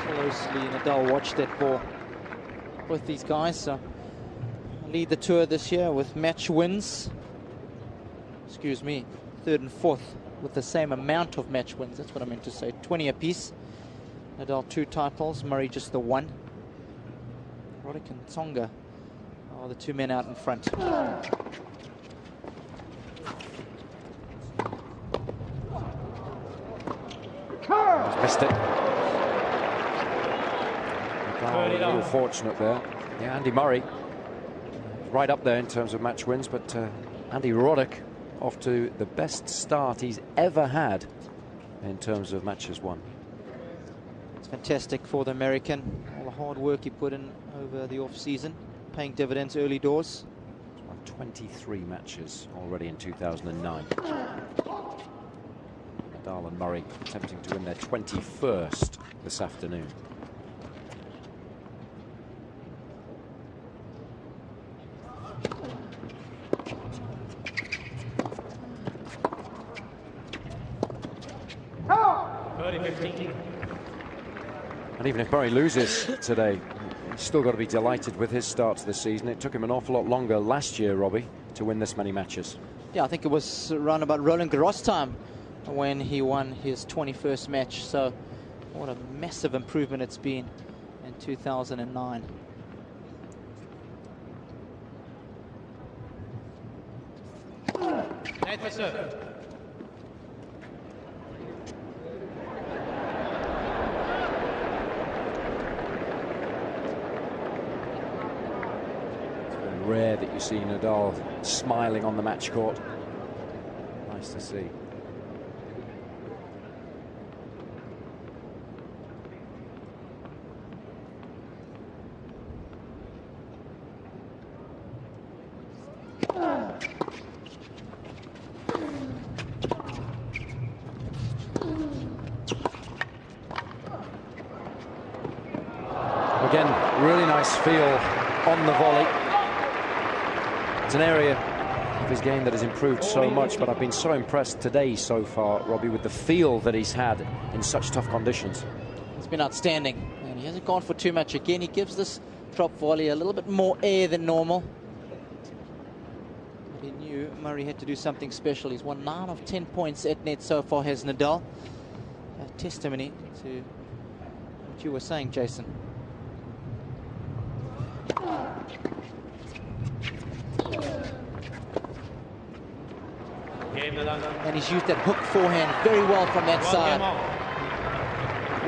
Closely, Nadal watched that ball with these guys. So lead the tour this year with match wins. Excuse me, third and fourth with the same amount of match wins. That's what I meant to say. 20 apiece. Nadal 2 titles, Murray just the 1. Roddick and Tsonga are the 2 men out in front. Missed it. A little fortunate there. Yeah, Andy Murray right up there in terms of match wins, but Andy Roddick off to the best start he's ever had in terms of matches won. It's fantastic for the American. All the hard work he put in over the off-season, paying dividends early doors. He's won 23 matches already in 2009. Nadal and Murray attempting to win their 21st this afternoon. And even if Murray loses today, he's still got to be delighted with his start to the season. It took him an awful lot longer last year, Robbie, to win this many matches. Yeah, I think it was around about Roland Garros time when he won his 21st match. So what a massive improvement it's been in 2009. Rare that you see Nadal smiling on the match court. Nice to see. Again, really nice feel on the volley. It's an area of his game that has improved so much, but I've been so impressed today so far, Robbie, with the feel that he's had in such tough conditions. It's been outstanding, and he hasn't gone for too much. Again, he gives this drop volley a little bit more air than normal. He knew Murray had to do something special. He's won 9 of 10 points at net so far, has Nadal. A testimony to what you were saying, Jason. And he's used that hook forehand very well from that side.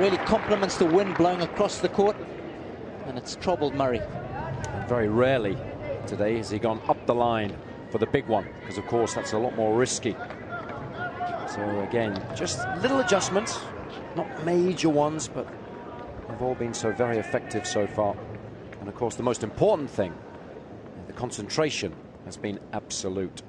Really complements the wind blowing across the court, and it's troubled Murray. And very rarely today has he gone up the line for the big one, because of course that's a lot more risky. So again, just little adjustments, not major ones, but they've all been so very effective so far. And of course the most important thing, the concentration, has been absolute.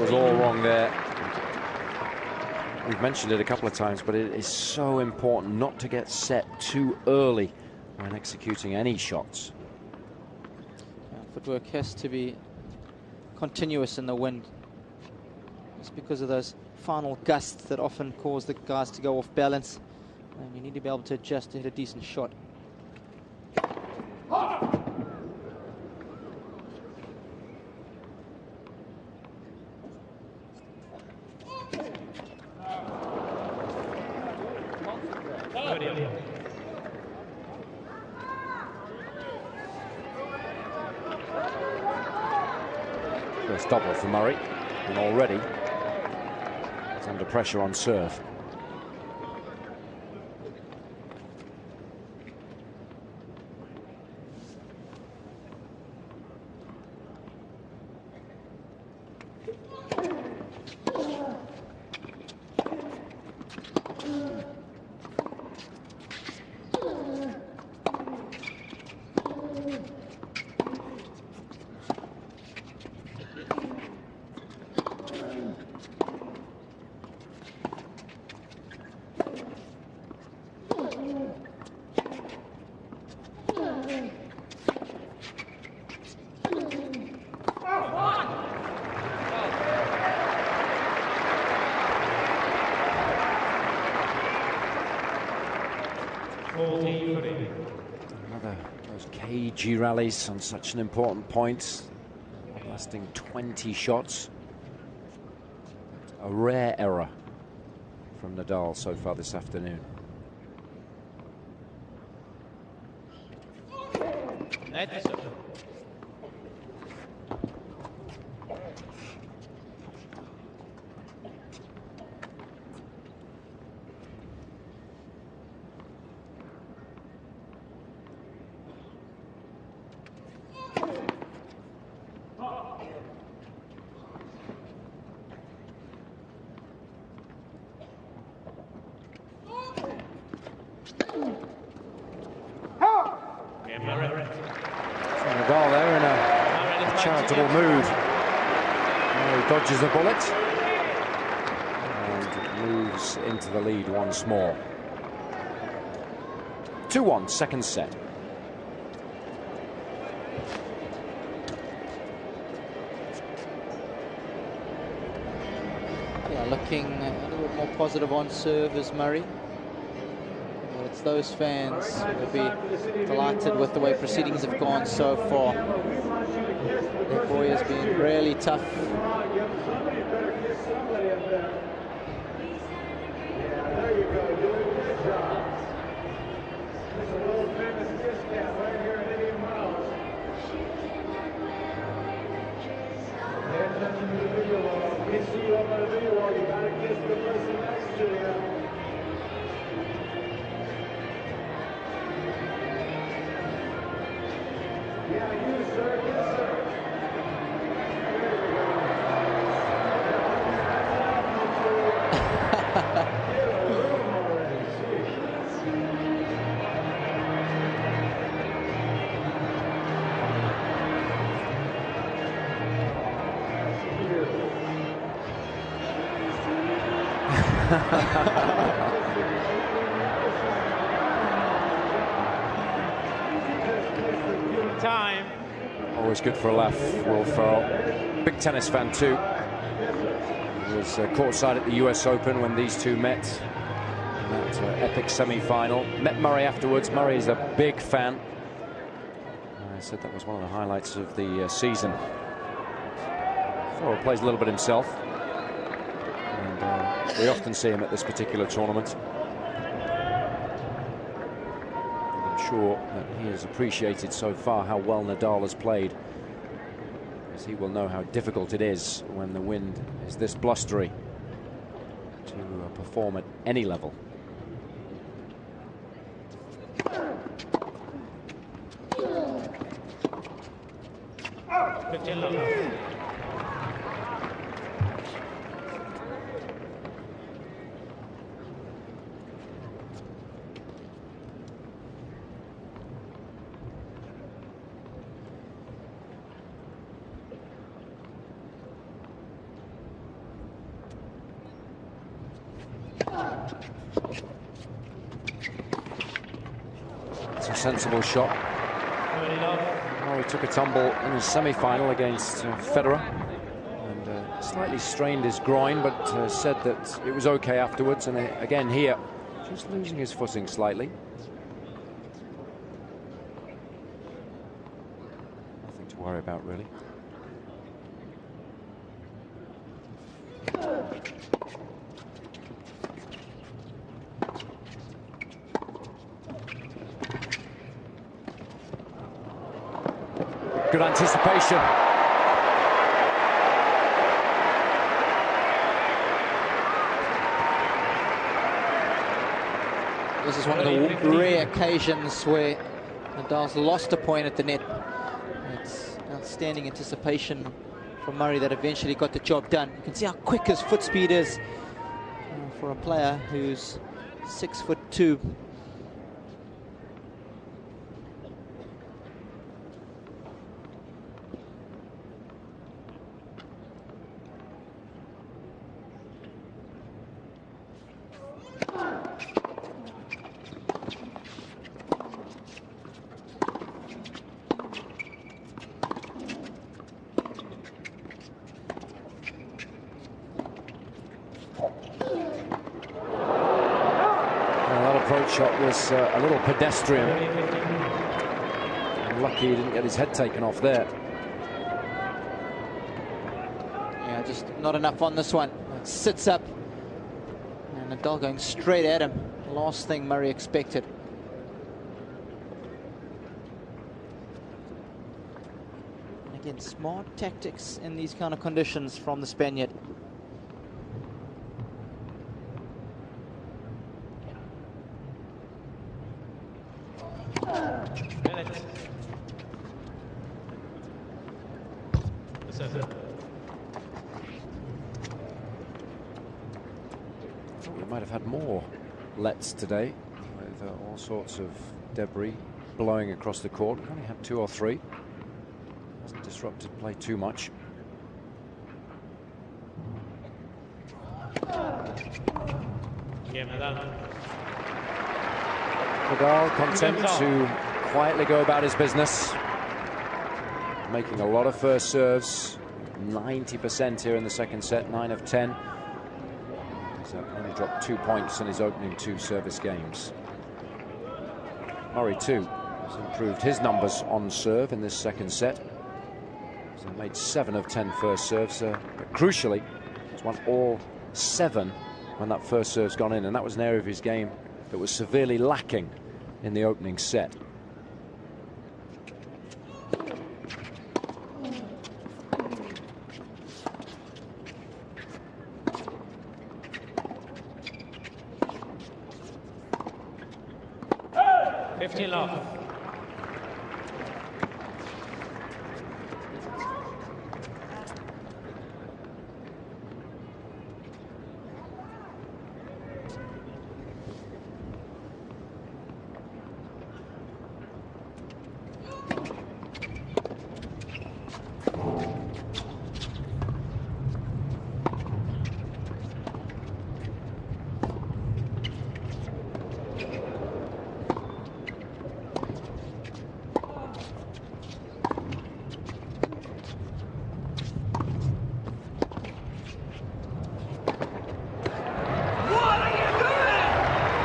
Was all wrong there. We've mentioned it a couple of times, but it is so important not to get set too early when executing any shots. Footwork has to be continuous in the wind. It's because of those final gusts that often cause the guys to go off balance, and you need to be able to adjust to hit a decent shot. First double for Murray, and already he's under pressure on serve. Another those cagey rallies on such an important point, lasting 20 shots. A rare error from Nadal so far this afternoon. Nadal there in a charitable mood. He dodges a bullet and moves into the lead once more. 2-1, second set. Yeah, looking a little bit more positive on serve is Murray. But it's those fans who will be delighted with the way proceedings have gone so far. Their boy has been really tough. Time. Always good for a laugh, Will Ferrell. Big tennis fan too. He was courtside at the US Open when these two met in that epic semi-final. Met Murray afterwards. Murray's a big fan. I said that was one of the highlights of the season. Ferrell plays a little bit himself. And we often see him at this particular tournament. Sure that he has appreciated so far how well Nadal has played, as he will know how difficult it is when the wind is this blustery to perform at any level. It's a sensible shot. Well, he took a tumble in his semi-final against Federer and slightly strained his groin, but said that it was okay afterwards. And again here, just losing his footing slightly. Nothing to worry about, really. Good anticipation. This is one of the rare occasions where Nadal's lost a point at the net. It's outstanding anticipation from Murray that eventually got the job done. You can see how quick his foot speed is for a player who's 6'2". Shot was a little pedestrian. And lucky he didn't get his head taken off there. Yeah, just not enough on this one. It sits up. And Nadal going straight at him. Last thing Murray expected. And again, smart tactics in these kind of conditions from the Spaniard. We might have had more lets today with all sorts of debris blowing across the court. We only had 2 or 3. Hasn't disrupted play too much. Nadal content to quietly go about his business, making a lot of first serves. 90% here in the second set, 9 of 10. He's only dropped 2 points in his opening 2 service games. Murray too has improved his numbers on serve in this second set. He's made 7 of 10 first serves, but crucially he's won all 7 when that first serve's gone in, and that was an area of his game that was severely lacking in the opening set. Love.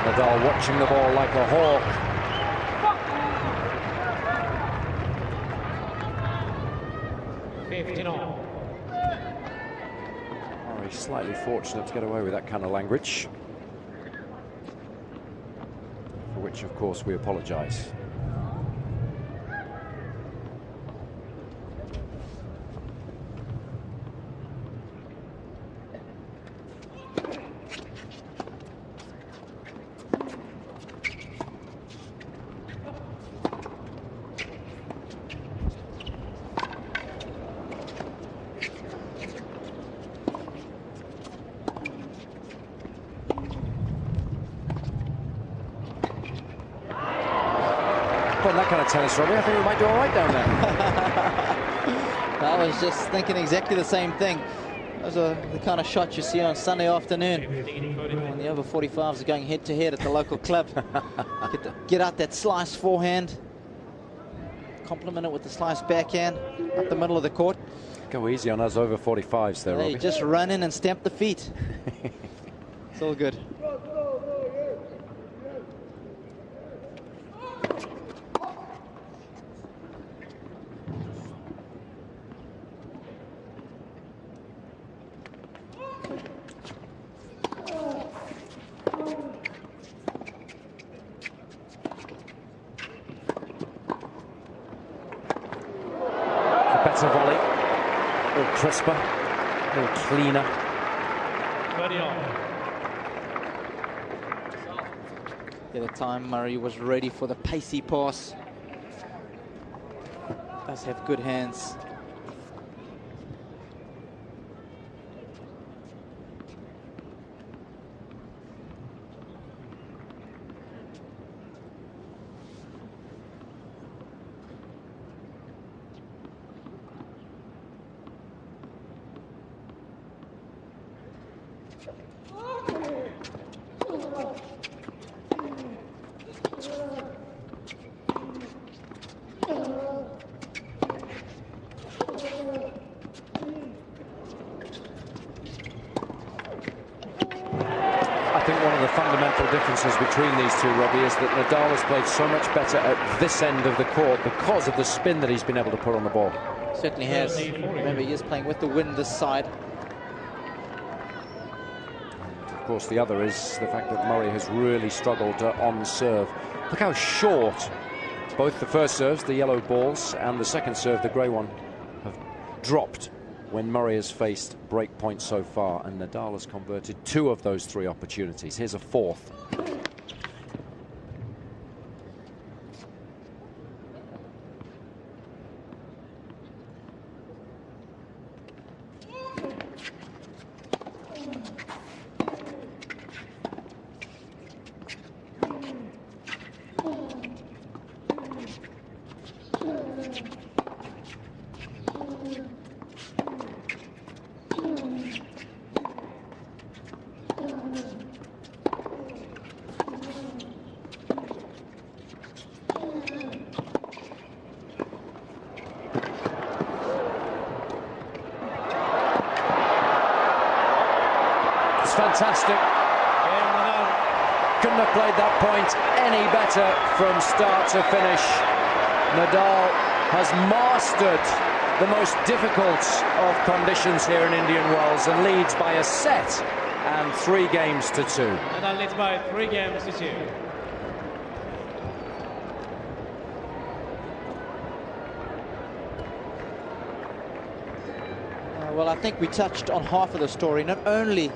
Nadal watching the ball like a hawk. Murray slightly fortunate to get away with that kind of language, for which of course we apologise. That kind of tennis, Robbie, I think we might do all right down there. I was just thinking exactly the same thing. Those are the kind of shots you see on Sunday afternoon when the over 45s are going head to head at the local club. Get out that slice forehand, complement it with the slice backhand up the middle of the court. Go easy on us over 45s there, Robbie. Just run in and stamp the feet. It's all good. Better volley, all crisper, all cleaner. At the time Murray was ready for the pacey pass. Does have good hands. I think one of the fundamental differences between these two, Robbie, is that Nadal has played so much better at this end of the court because of the spin that he's been able to put on the ball. Certainly has. Remember, he is playing with the wind this side. And of course, the other is the fact that Murray has really struggled on serve. Look how short both the first serves, the yellow balls, and the second serve, the grey one, have dropped when Murray has faced break points so far, and Nadal has converted 2 of those 3 opportunities. Here's a 4th. That's fantastic. Couldn't have played that point any better from start to finish. Nadal has mastered the most difficult of conditions here in Indian Wells and leads by a set and 3 games to 2. Nadal leads by 3 games to 2. Well, I think we touched on half of the story. Not only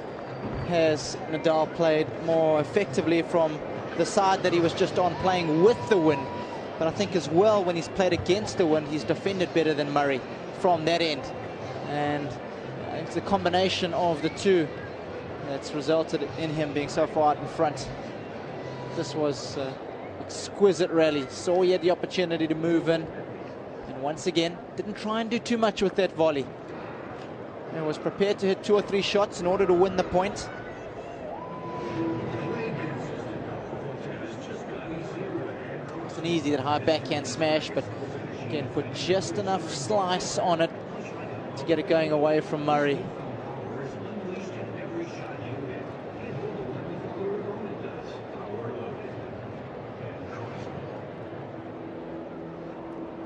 has Nadal played more effectively from the side that he was just on, playing with the wind, but I think as well when he's played against the wind, he's defended better than Murray from that end. And it's a combination of the two that's resulted in him being so far out in front. This was an exquisite rally. Saw he had the opportunity to move in, and once again didn't try and do too much with that volley. He was prepared to hit 2 or 3 shots in order to win the point. Wasn't easy, that high backhand smash, but again put just enough slice on it to get it going away from Murray.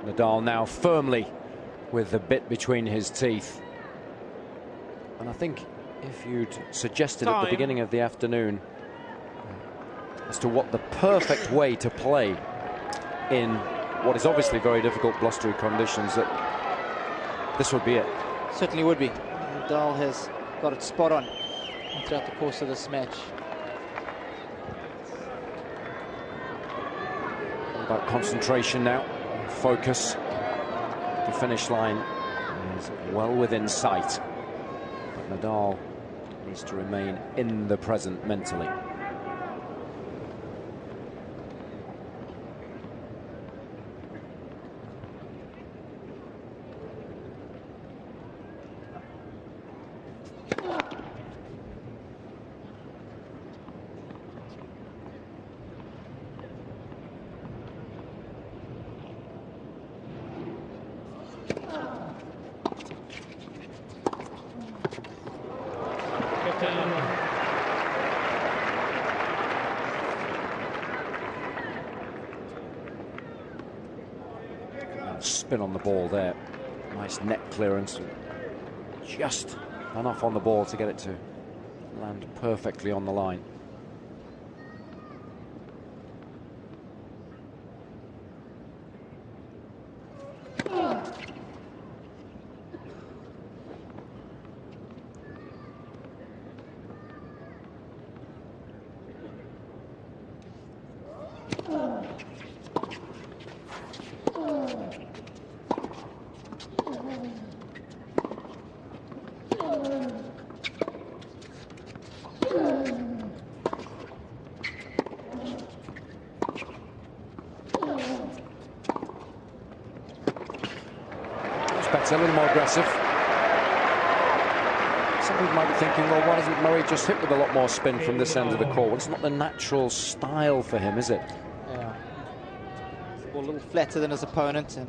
Nadal now firmly with the bit between his teeth. And I think if you'd suggested at the beginning of the afternoon as to what the perfect way to play in what is obviously very difficult blustery conditions, that this would be it. Certainly would be. Nadal has got it spot on throughout the course of this match. All about concentration now, focus. The finish line is well within sight. Nadal needs to remain in the present mentally. Spin on the ball there. Nice net clearance. Just enough on the ball to get it to land perfectly on the line. A little more aggressive. Some people might be thinking, well, why doesn't Murray just hit with a lot more spin from this end of the court? Well, it's not the natural style for him, is it? Yeah. A little flatter than his opponent, and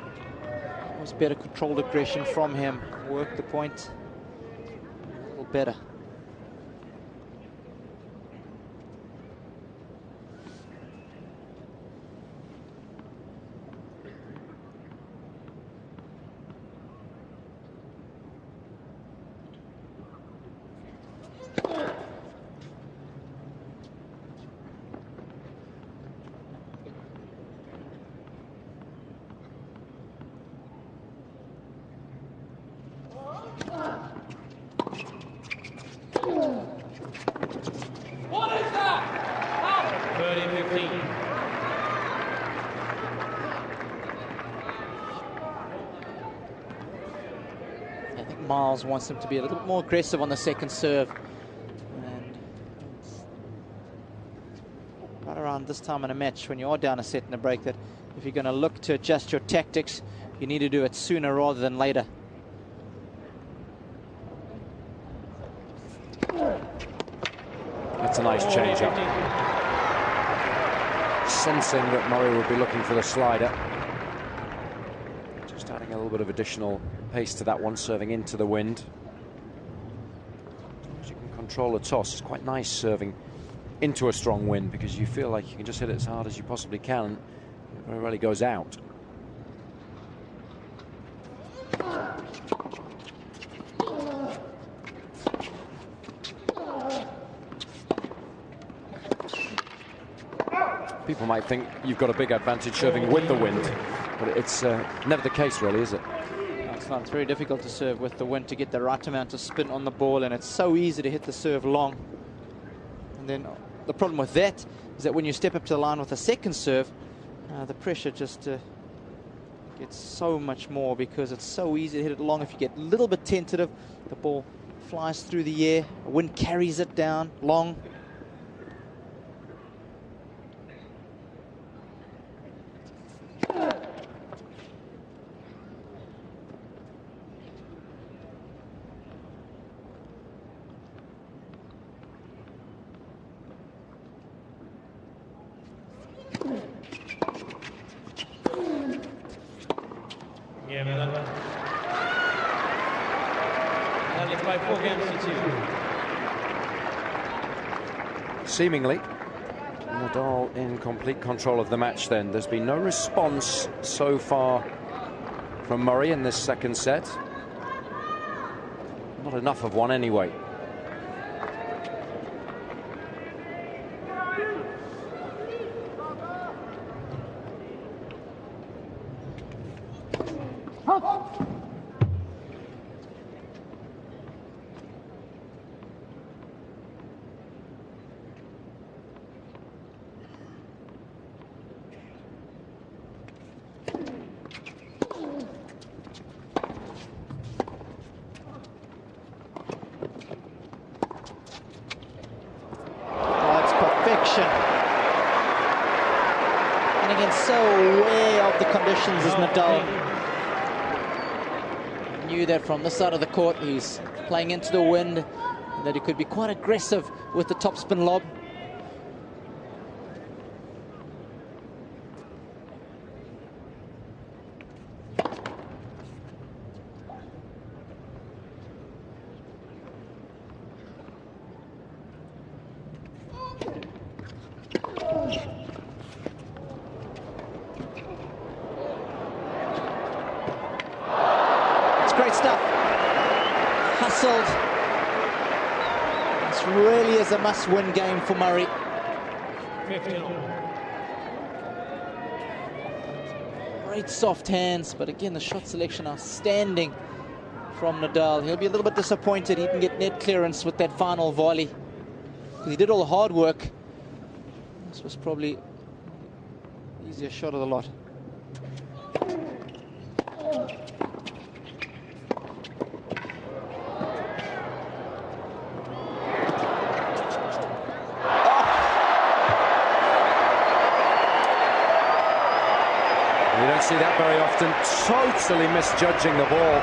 it was better controlled aggression from him. Worked the point a little better. Miles wants him to be a little bit more aggressive on the second serve. And right around this time in a match, when you are down a set in a break, that if you're going to look to adjust your tactics, you need to do it sooner rather than later. That's a nice change-up. Sensing that Murray would be looking for the slider. Just adding a little bit of additional pace to that one, serving into the wind. As you can control a toss. It's quite nice serving into a strong wind because you feel like you can just hit it as hard as you possibly can. It very rarely goes out. People might think you've got a big advantage serving with the wind, but it's never the case, really, is it? It's not. It's very difficult to serve with the wind to get the right amount of spin on the ball, and it's so easy to hit the serve long. And then the problem with that is that when you step up to the line with a second serve, the pressure just gets so much more because it's so easy to hit it long. If you get a little bit tentative, the ball flies through the air, the wind carries it down long. Seemingly, Nadal in complete control of the match then. There's been no response so far from Murray in this second set. Not enough of one anyway. And again, so aware of the conditions is Nadal. Knew that from this side of the court, he's playing into the wind, and that he could be quite aggressive with the topspin lob. Great stuff. Hustled. This really is a must-win game for Murray. Great soft hands, but again, the shot selection outstanding from Nadal. He'll be a little bit disappointed he didn't get net clearance with that final volley, because he did all the hard work. This was probably the easiest shot of the lot. You don't see that very often. Totally misjudging the ball.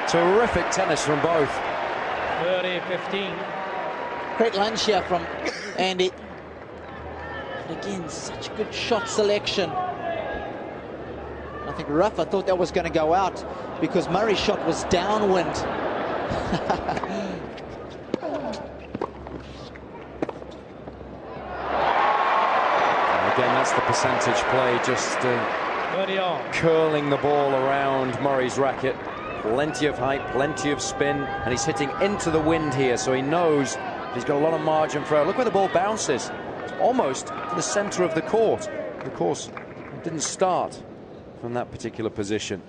Terrific tennis from both. 30-15. Great lunge here from Andy. And again, such good shot selection. I think Rafa thought that was going to go out because Murray's shot was downwind. Again, that's the percentage play, just curling the ball around Murray's racket. Plenty of height, plenty of spin, and he's hitting into the wind here, so he knows he's got a lot of margin for error. Look where the ball bounces. It's almost to the center of the court. Of course, it didn't start from that particular position.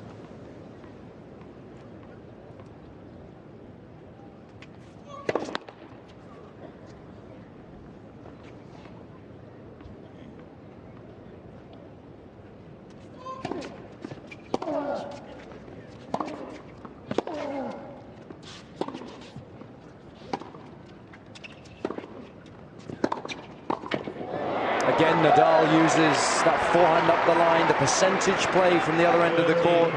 Again, Nadal uses that forehand up the line, the percentage play from the other end of the court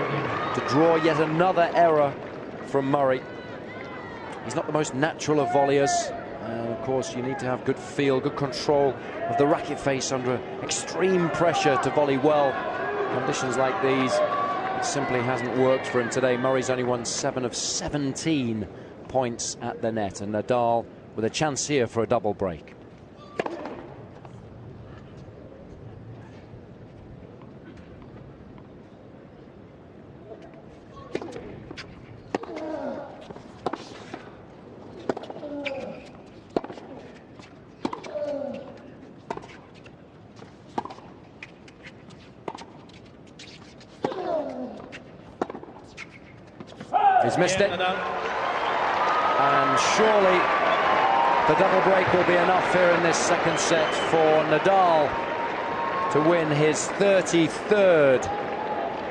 to draw yet another error from Murray. He's not the most natural of volleyers. Of course, you need to have good feel, good control of the racket face under extreme pressure to volley well. Conditions like these, it simply hasn't worked for him today. Murray's only won 7 of 17 points at the net, and Nadal with a chance here for a double break. He's missed it. And surely the double break will be enough here in this second set for Nadal to win his 33rd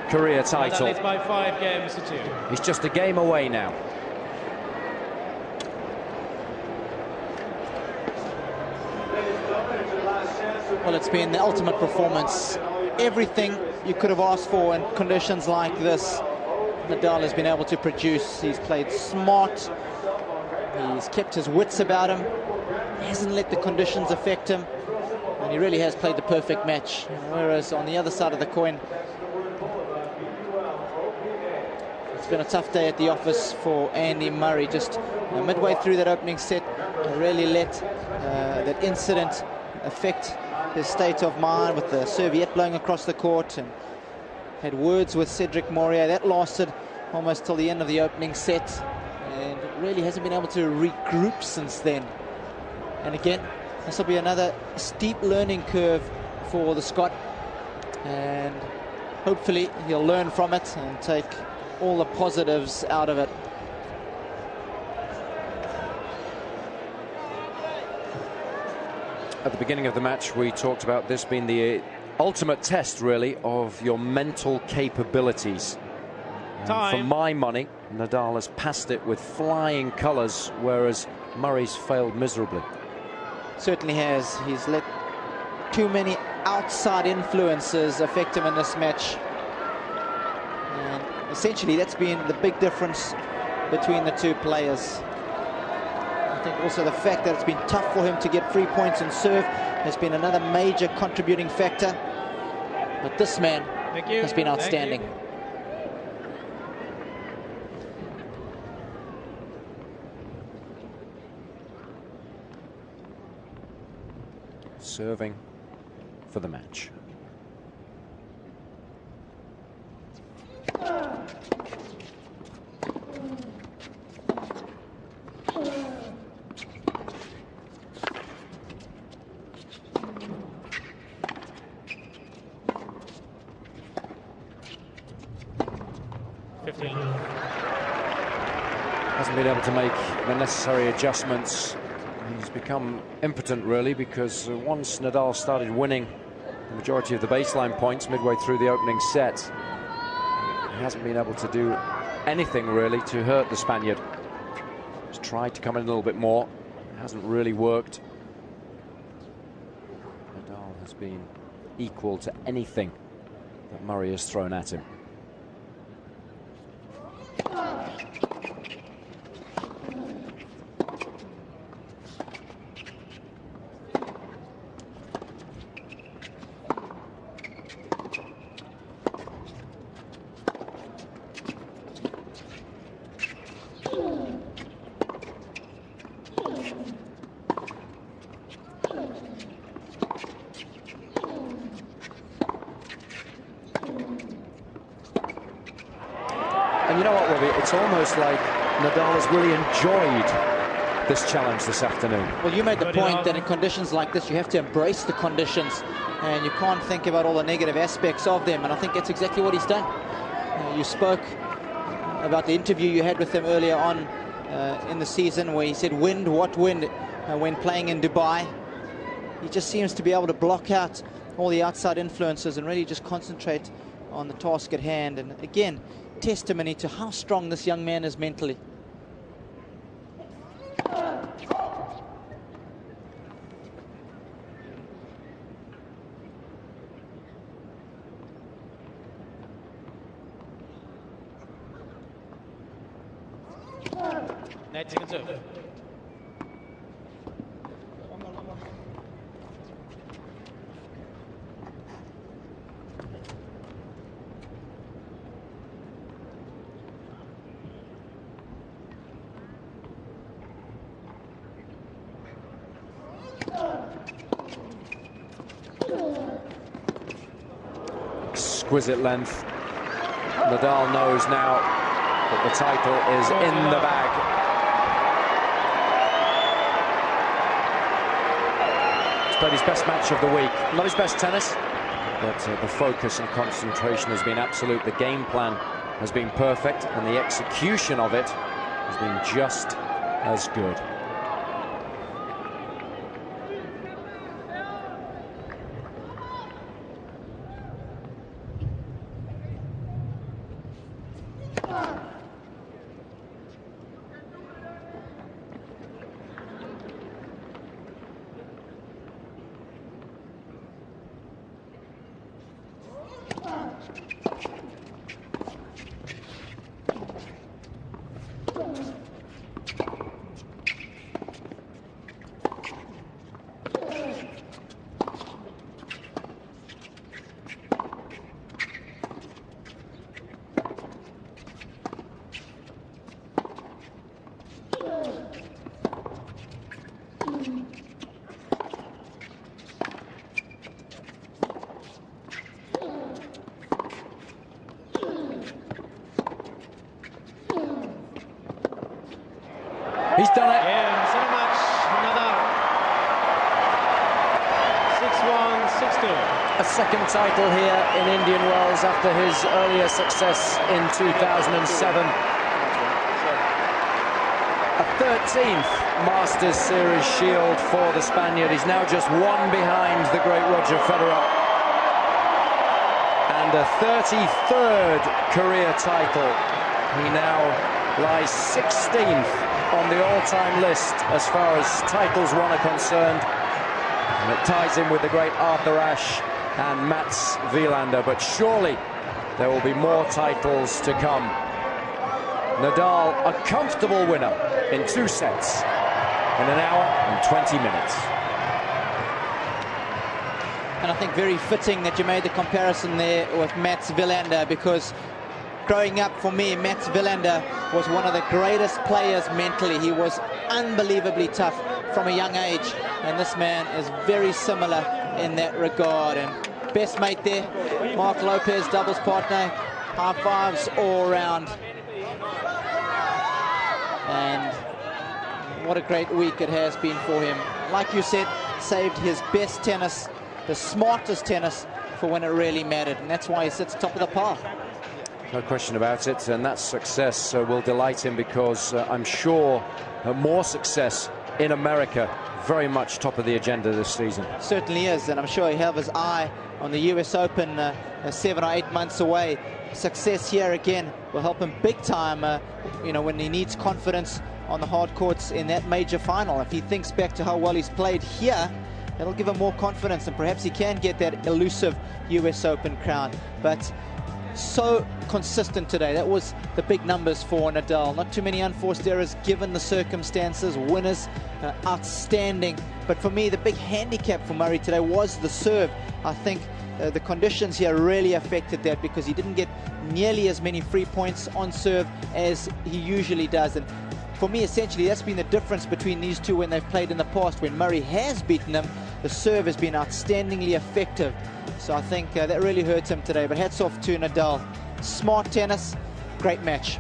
career title. It's by 5 games to 2. He's just a game away now. Well, it's been the ultimate performance. Everything you could have asked for in conditions like this, Nadal has been able to produce. He's played smart. He's kept his wits about him. He hasn't let the conditions affect him. And he really has played the perfect match. Whereas on the other side of the coin, it's been a tough day at the office for Andy Murray. Just midway through that opening set, really let that incident affect his state of mind, with the serviette blowing across the court, and had words with Cedric Mourier. That lasted almost till the end of the opening set, and really hasn't been able to regroup since then. And again, this will be another steep learning curve for the Scot, and hopefully he'll learn from it and take all the positives out of it. At the beginning of the match, we talked about this being the ultimate test, really, of your mental capabilities. For my money, Nadal has passed it with flying colours, whereas Murray's failed miserably. Certainly has. He's let too many outside influences affect him in this match. And essentially, that's been the big difference between the two players. I think also the fact that it's been tough for him to get free points and serve has been another major contributing factor. But this man has been outstanding. Serving for the match. Hasn't been able to make the necessary adjustments. He's become impotent, really, because once Nadal started winning the majority of the baseline points midway through the opening set, he hasn't been able to do anything, really, to hurt the Spaniard. He's tried to come in a little bit more. It hasn't really worked. Nadal has been equal to anything that Murray has thrown at him. And you know what, Robbie? It's almost like Nadal has really enjoyed this challenge this afternoon. Well, you made the point that in conditions like this, you have to embrace the conditions, and you can't think about all the negative aspects of them. And I think that's exactly what he's done. You spoke about the interview you had with him earlier on in the season, where he said, "Wind, what wind?" When playing in Dubai. He just seems to be able to block out all the outside influences and really just concentrate on the task at hand. And again, testimony to how strong this young man is mentally. Net second serve. exquisite length. Nadal knows now that the title is in the bag. He's played his best match of the week. Not his best tennis, but the focus and concentration has been absolute. The game plan has been perfect, and the execution of it has been just as good. He's done it. Yeah, set a match, Nadal. 6-1, 6-2. A second title here in Indian Wells after his earlier success in 2007. A 13th Masters Series shield for the Spaniard. He's now just one behind the great Roger Federer. And a 33rd career title. He now lies 16th on the all-time list as far as titles won are concerned, and it ties in with the great Arthur Ashe and Mats Wilander, but surely there will be more titles to come. Nadal, a comfortable winner in 2 sets in 1 hour and 20 minutes. And I think very fitting that you made the comparison there with Mats Wilander, because growing up for me, Mats Wilander was one of the greatest players mentally. He was unbelievably tough from a young age, and this man is very similar in that regard. And best mate there, Mark Lopez, doubles partner, high fives all round. And what a great week it has been for him. Like you said, saved his best tennis, the smartest tennis, for when it really mattered, and that's why he sits top of the pile. No question about it, and that success will delight him, because I'm sure more success in America very much top of the agenda this season. Certainly is, and I'm sure he'll have his eye on the US Open 7 or 8 months away. Success here again will help him big time, you know, when he needs confidence on the hard courts in that major final. If he thinks back to how well he's played here, it'll give him more confidence, and perhaps he can get that elusive US Open crown. But so consistent today. That was the big numbers for Nadal. Not too many unforced errors given the circumstances. Winners outstanding. But for me, the big handicap for Murray today was the serve. I think the conditions here really affected that, because he didn't get nearly as many free points on serve as he usually does. And for me, essentially, that's been the difference between these two when they've played in the past. When Murray has beaten him, the serve has been outstandingly effective. So I think that really hurts him today. But hats off to Nadal. Smart tennis, great match.